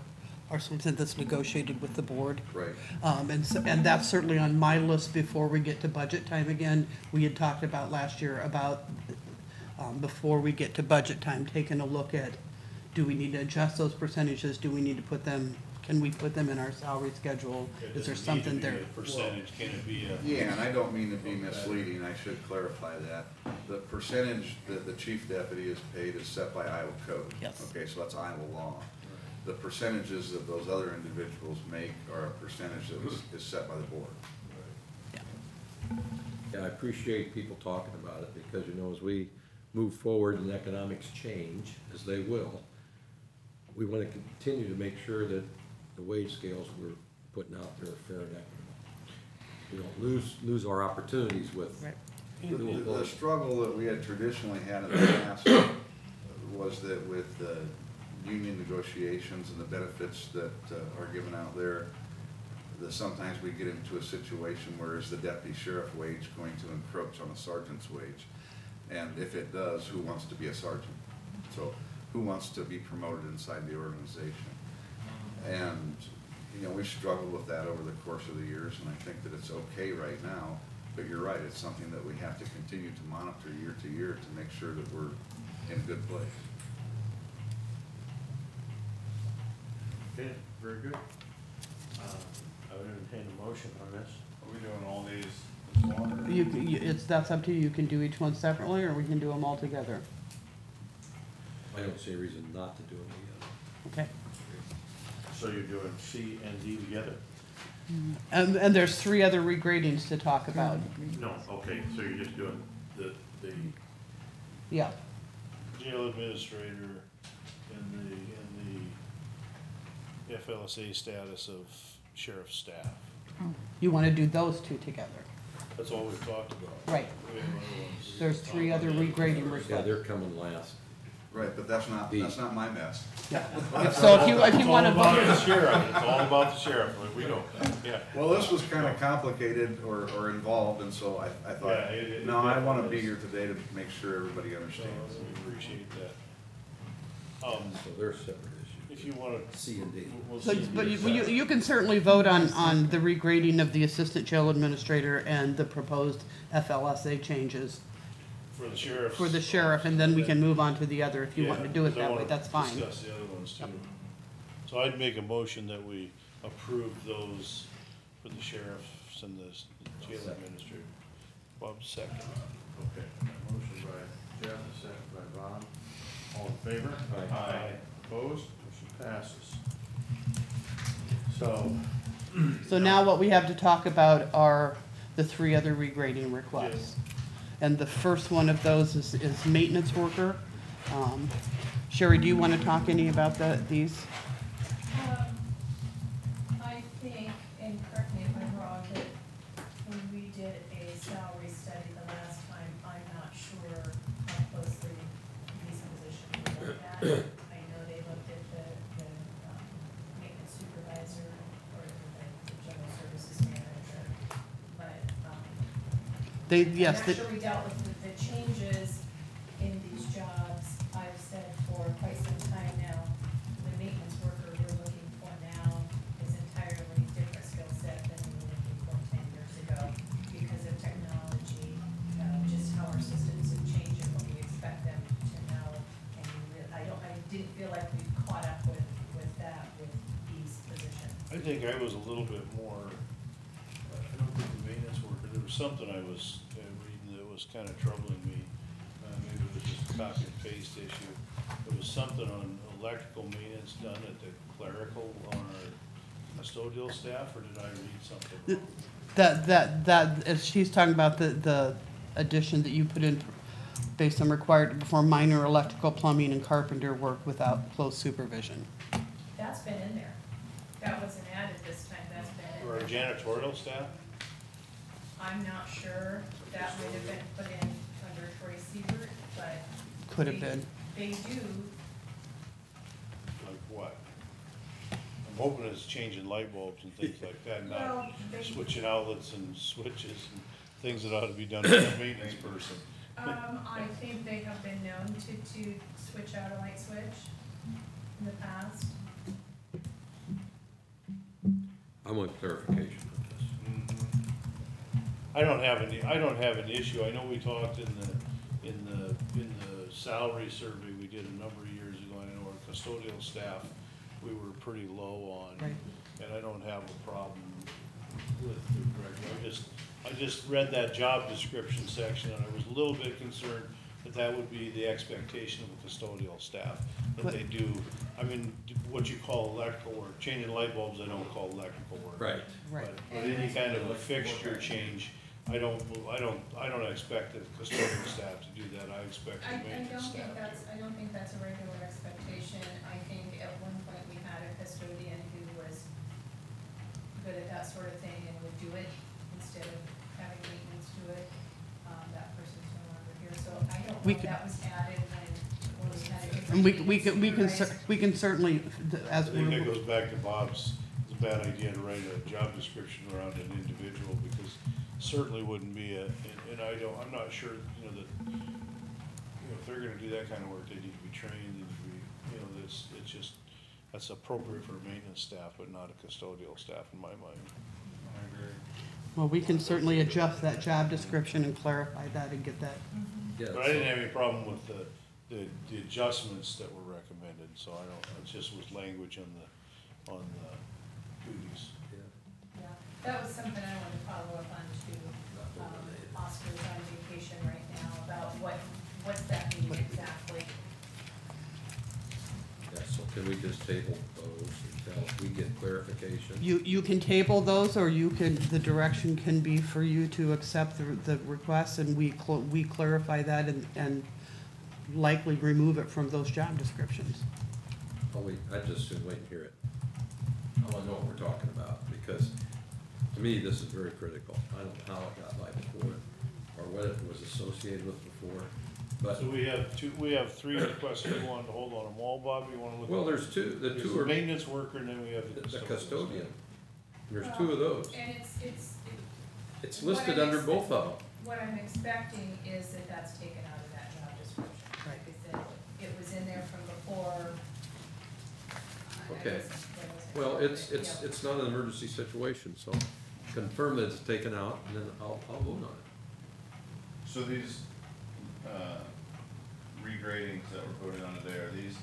[SPEAKER 11] something that's negotiated with the board.
[SPEAKER 12] Right.
[SPEAKER 11] And that's certainly on my list before we get to budget time again. We had talked about last year about, before we get to budget time, taking a look at, do we need to adjust those percentages? Do we need to put them, can we put them in our salary schedule? Is there something there?
[SPEAKER 2] Percentage, can it be a?
[SPEAKER 12] Yeah, and I don't mean to be misleading, I should clarify that. The percentage that the chief deputy is paid is set by Iowa code.
[SPEAKER 11] Yes.
[SPEAKER 12] Okay, so that's Iowa law. The percentages that those other individuals make are a percentage that is set by the board.
[SPEAKER 4] Yeah, I appreciate people talking about it, because, you know, as we move forward and economics change, as they will, we want to continue to make sure that the wage scales we're putting out there are fair and equitable. We don't lose our opportunities with.
[SPEAKER 11] Right.
[SPEAKER 12] The struggle that we had traditionally had in the past was that with the union negotiations and the benefits that are given out there, that sometimes we get into a situation where is the deputy sheriff wage going to encroach on a sergeant's wage? And if it does, who wants to be a sergeant? So who wants to be promoted inside the organization? And, you know, we've struggled with that over the course of the years, and I think that it's okay right now, but you're right, it's something that we have to continue to monitor year to year to make sure that we're in a good place.
[SPEAKER 1] Okay, very good. I would entertain a motion on this.
[SPEAKER 8] Are we doing all these as one, or?
[SPEAKER 11] That's up to you. You can do each one separately, or we can do them all together.
[SPEAKER 4] I don't see a reason not to do it together.
[SPEAKER 11] Okay.
[SPEAKER 1] So you're doing C and D together?
[SPEAKER 11] And there's 3 other regradings to talk about.
[SPEAKER 1] No, okay, so you're just doing the,
[SPEAKER 11] Yeah.
[SPEAKER 2] Jail administrator and the FLSA status of sheriff's staff.
[SPEAKER 11] You want to do those 2 together.
[SPEAKER 2] That's all we've talked about.
[SPEAKER 11] Right.
[SPEAKER 2] We have other ones.
[SPEAKER 11] There's 3 other regrading
[SPEAKER 4] Yeah,
[SPEAKER 11] requests.
[SPEAKER 4] they're coming last.
[SPEAKER 12] Right, but that's not my mess.
[SPEAKER 11] Yeah. So if you want to
[SPEAKER 2] It's all about the
[SPEAKER 11] vote,
[SPEAKER 2] sheriff, it's all about the sheriff, we know that, yeah.
[SPEAKER 12] Well, this was kind of complicated or involved, and so I thought,
[SPEAKER 2] Yeah, it
[SPEAKER 12] no, I want to
[SPEAKER 2] definitely
[SPEAKER 12] be
[SPEAKER 2] is.
[SPEAKER 12] here today to make sure everybody
[SPEAKER 2] So
[SPEAKER 12] understands.
[SPEAKER 2] we appreciate that.
[SPEAKER 4] So they're separate issues.
[SPEAKER 2] If you wanna,
[SPEAKER 4] C and D.
[SPEAKER 2] we'll
[SPEAKER 11] so,
[SPEAKER 2] see.
[SPEAKER 11] but you can certainly vote on the regrading of the assistant jail administrator and the proposed FLSA changes
[SPEAKER 2] For the sheriff.
[SPEAKER 11] for the sheriff, and then we can move on to the other if you want to do it that way, that's fine.
[SPEAKER 2] Discuss the other ones too. So I'd make a motion that we approve those for the sheriffs and the jail administrator. Bob, second.
[SPEAKER 1] okay, motion by Jeff, a second by Bob. All in favor?
[SPEAKER 2] Aye.
[SPEAKER 1] Opposed? Motion passes. So,
[SPEAKER 11] So now what we have to talk about are the 3 other regrading requests. And the first one of those is maintenance worker. Sherry, do you want to talk any about these?
[SPEAKER 13] I think, and correct me if I'm wrong, that when we did a salary study the last time, I'm not sure how closely these positions looked at. I know they looked at the maintenance supervisor or the general services manager, but,
[SPEAKER 11] Yes.
[SPEAKER 13] I'm not sure we dealt with the changes in these jobs. I've said for quite some time now, the maintenance worker we're looking for now is entirely different skill set than
[SPEAKER 2] think I was a little bit more, I don't think the maintenance worker, there was something I was reading that was kind of troubling me. Maybe it was just a copy and paste issue. There was something on electrical maintenance done at the clerical on our custodial staff, or did I read something wrong?
[SPEAKER 11] She's talking about the addition that you put in based on required to perform minor electrical, plumbing, and carpenter work without close supervision.
[SPEAKER 13] That's been in there. That wasn't added this time, that's been in
[SPEAKER 2] For our
[SPEAKER 13] there.
[SPEAKER 2] janitorial staff?
[SPEAKER 13] I'm not sure, that might have been put in under Troy Siebert, but.
[SPEAKER 11] Could have been.
[SPEAKER 13] They do,
[SPEAKER 2] Like what? I'm hoping it's changing light bulbs and things like that, not
[SPEAKER 13] well, they,
[SPEAKER 2] switching outlets and switches and things that ought to be done by a maintenance person.
[SPEAKER 13] I think they have been known to switch out a light switch in the past.
[SPEAKER 4] I want clarification on this.
[SPEAKER 2] I don't have an issue. I know we talked in the salary survey we did a number of years ago. I know our custodial staff, we were pretty low on.
[SPEAKER 11] Right.
[SPEAKER 2] And I don't have a problem with the director. I just read that job description section and I was a little bit concerned that that would be the expectation of the custodial staff, that they do, I mean, what you call electrical work, changing light bulbs, I don't call electrical work.
[SPEAKER 4] Right.
[SPEAKER 11] Right.
[SPEAKER 2] But any kind of a fixture change, I don't expect the custodial staff to do that, I expect the maintenance staff to.
[SPEAKER 13] I don't think that's a regular expectation. I think at one point we had a custodian who was good at that sort of thing and would do it instead of having maintenance do it. That person's no longer here, so I don't know if that was added when we had a different.
[SPEAKER 11] And we can certainly, as
[SPEAKER 2] I think that
[SPEAKER 11] we're,
[SPEAKER 2] goes back to Bob's, it's a bad idea to write a job description around an individual, because certainly wouldn't be and I'm not sure, that, if they're gonna do that kind of work, they need to be trained, they need to be, it's just, that's appropriate for maintenance staff, but not a custodial staff in my mind.
[SPEAKER 10] I agree.
[SPEAKER 11] well, we can certainly adjust that job description and clarify that and get that.
[SPEAKER 4] Yeah,
[SPEAKER 2] But I didn't have any problem with the adjustments that were recommended, so it just was language on the duties.
[SPEAKER 13] Yeah, that was something I wanted to follow up on too. Oscar's on vacation right now, about what's that mean exactly?
[SPEAKER 4] Yeah, so can we just table those until we get clarification?
[SPEAKER 11] You can table those, or the direction can be for you to accept the request, and we clarify that and likely remove it from those job descriptions.
[SPEAKER 4] I'll wait, I'd just soon wait and hear it. I wanna know what we're talking about, because to me, this is very critical. I don't know how it got by before, or what it was associated with before, but,
[SPEAKER 2] So we have three requests, you wanted to hold on them all, Bob, you wanna look?
[SPEAKER 4] well, there's two, the
[SPEAKER 2] There's
[SPEAKER 4] two
[SPEAKER 2] the
[SPEAKER 4] are
[SPEAKER 2] maintenance worker, and then we have
[SPEAKER 4] the
[SPEAKER 2] the
[SPEAKER 4] custodian. There's two of those.
[SPEAKER 13] And
[SPEAKER 4] It's listed under both of them.
[SPEAKER 13] what I'm expecting is that that's taken out of that job description. Like I said, it was in there from before.
[SPEAKER 4] Okay. Well, it's not an emergency situation, so confirm that it's taken out, and then I'll vote on it.
[SPEAKER 8] So these, regradings that we're voting on today, are these,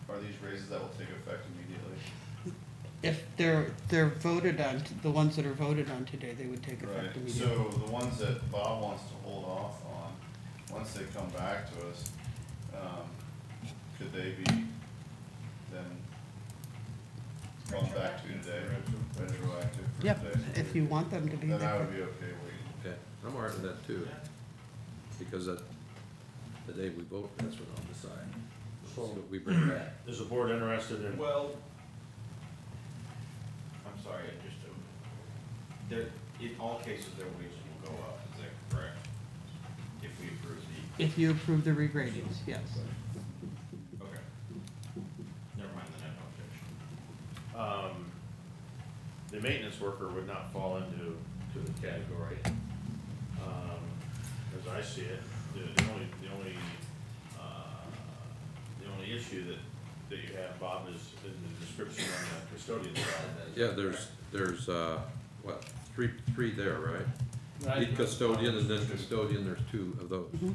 [SPEAKER 8] are these raises that will take effect immediately?
[SPEAKER 11] If they're voted on, the ones that are voted on today, they would take
[SPEAKER 8] Right,
[SPEAKER 11] effect immediately.
[SPEAKER 8] so the ones that Bob wants to hold off on, once they come back to us, could they be then brought back to today, retroactive for
[SPEAKER 11] Yep,
[SPEAKER 8] today?
[SPEAKER 11] if you want them to be
[SPEAKER 8] Then I
[SPEAKER 11] there.
[SPEAKER 8] would be okay waiting.
[SPEAKER 4] Okay, I'm all right with that too, because the day we vote, that's when I'll decide. So what we bring back.
[SPEAKER 1] Is the board interested in?
[SPEAKER 9] Well, I'm sorry, in all cases, their wages will go up, is that correct? If we approve
[SPEAKER 11] If you approve the regradings, yes.
[SPEAKER 9] okay. Never mind, then I have no objection.
[SPEAKER 1] The maintenance worker would not fall into the category. As I see it, the only issue that you have, Bob, is in the description on the custodian side.
[SPEAKER 4] Yeah, there's, what, three there, right? Lead custodian and then custodian, there's two of those,
[SPEAKER 8] Yeah,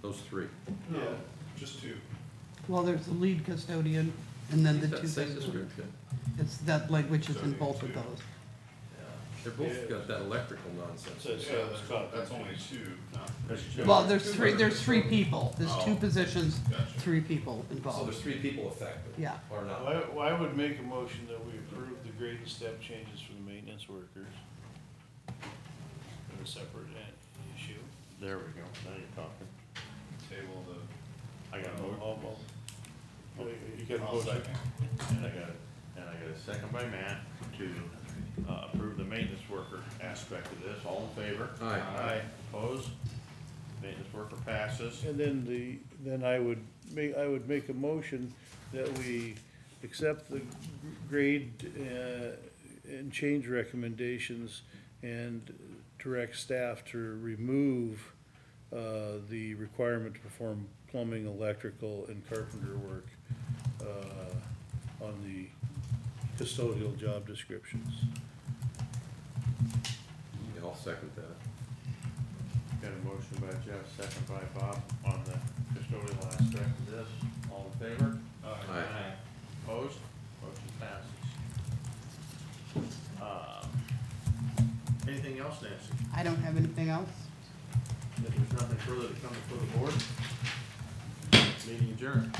[SPEAKER 4] those three.
[SPEAKER 8] yeah, just two.
[SPEAKER 11] Well, there's the lead custodian And then the
[SPEAKER 4] Is that
[SPEAKER 11] two
[SPEAKER 4] same
[SPEAKER 11] things,
[SPEAKER 4] description?
[SPEAKER 11] it's that language is in both of those.
[SPEAKER 4] They're both got that electrical nonsense.
[SPEAKER 8] Yeah, that's only two,
[SPEAKER 11] Well, there's three people, there's two
[SPEAKER 8] Oh.
[SPEAKER 11] positions,
[SPEAKER 8] Gotcha.
[SPEAKER 11] 3 people
[SPEAKER 4] So
[SPEAKER 11] involved.
[SPEAKER 4] there's 3 people affected?
[SPEAKER 11] Yeah.
[SPEAKER 4] Or not?
[SPEAKER 2] Well, I would make a motion that we approve the grade and step changes for the maintenance workers. In a separate issue.
[SPEAKER 1] There we go, now you're talking.
[SPEAKER 8] table the.
[SPEAKER 1] I got a motion,
[SPEAKER 2] You got a
[SPEAKER 8] I'll
[SPEAKER 2] motion?
[SPEAKER 8] second.
[SPEAKER 1] and I got a second by Matt to approve the maintenance worker aspect of this. All in favor?
[SPEAKER 4] Aye.
[SPEAKER 1] Opposed? Maintenance worker passes.
[SPEAKER 2] And then I would make a motion that we accept the grade and change recommendations and direct staff to remove the requirement to perform plumbing, electrical, and carpenter work on the custodial job descriptions.
[SPEAKER 4] Yeah, I'll second that.
[SPEAKER 1] Got a motion by Jeff, second by Bob on the custodial aspect of this. All in favor?
[SPEAKER 4] Aye.
[SPEAKER 1] Opposed? Motion passes. Anything else, Nancy?
[SPEAKER 11] I don't have anything else.
[SPEAKER 1] If there's nothing further to come before the board, meeting adjourned.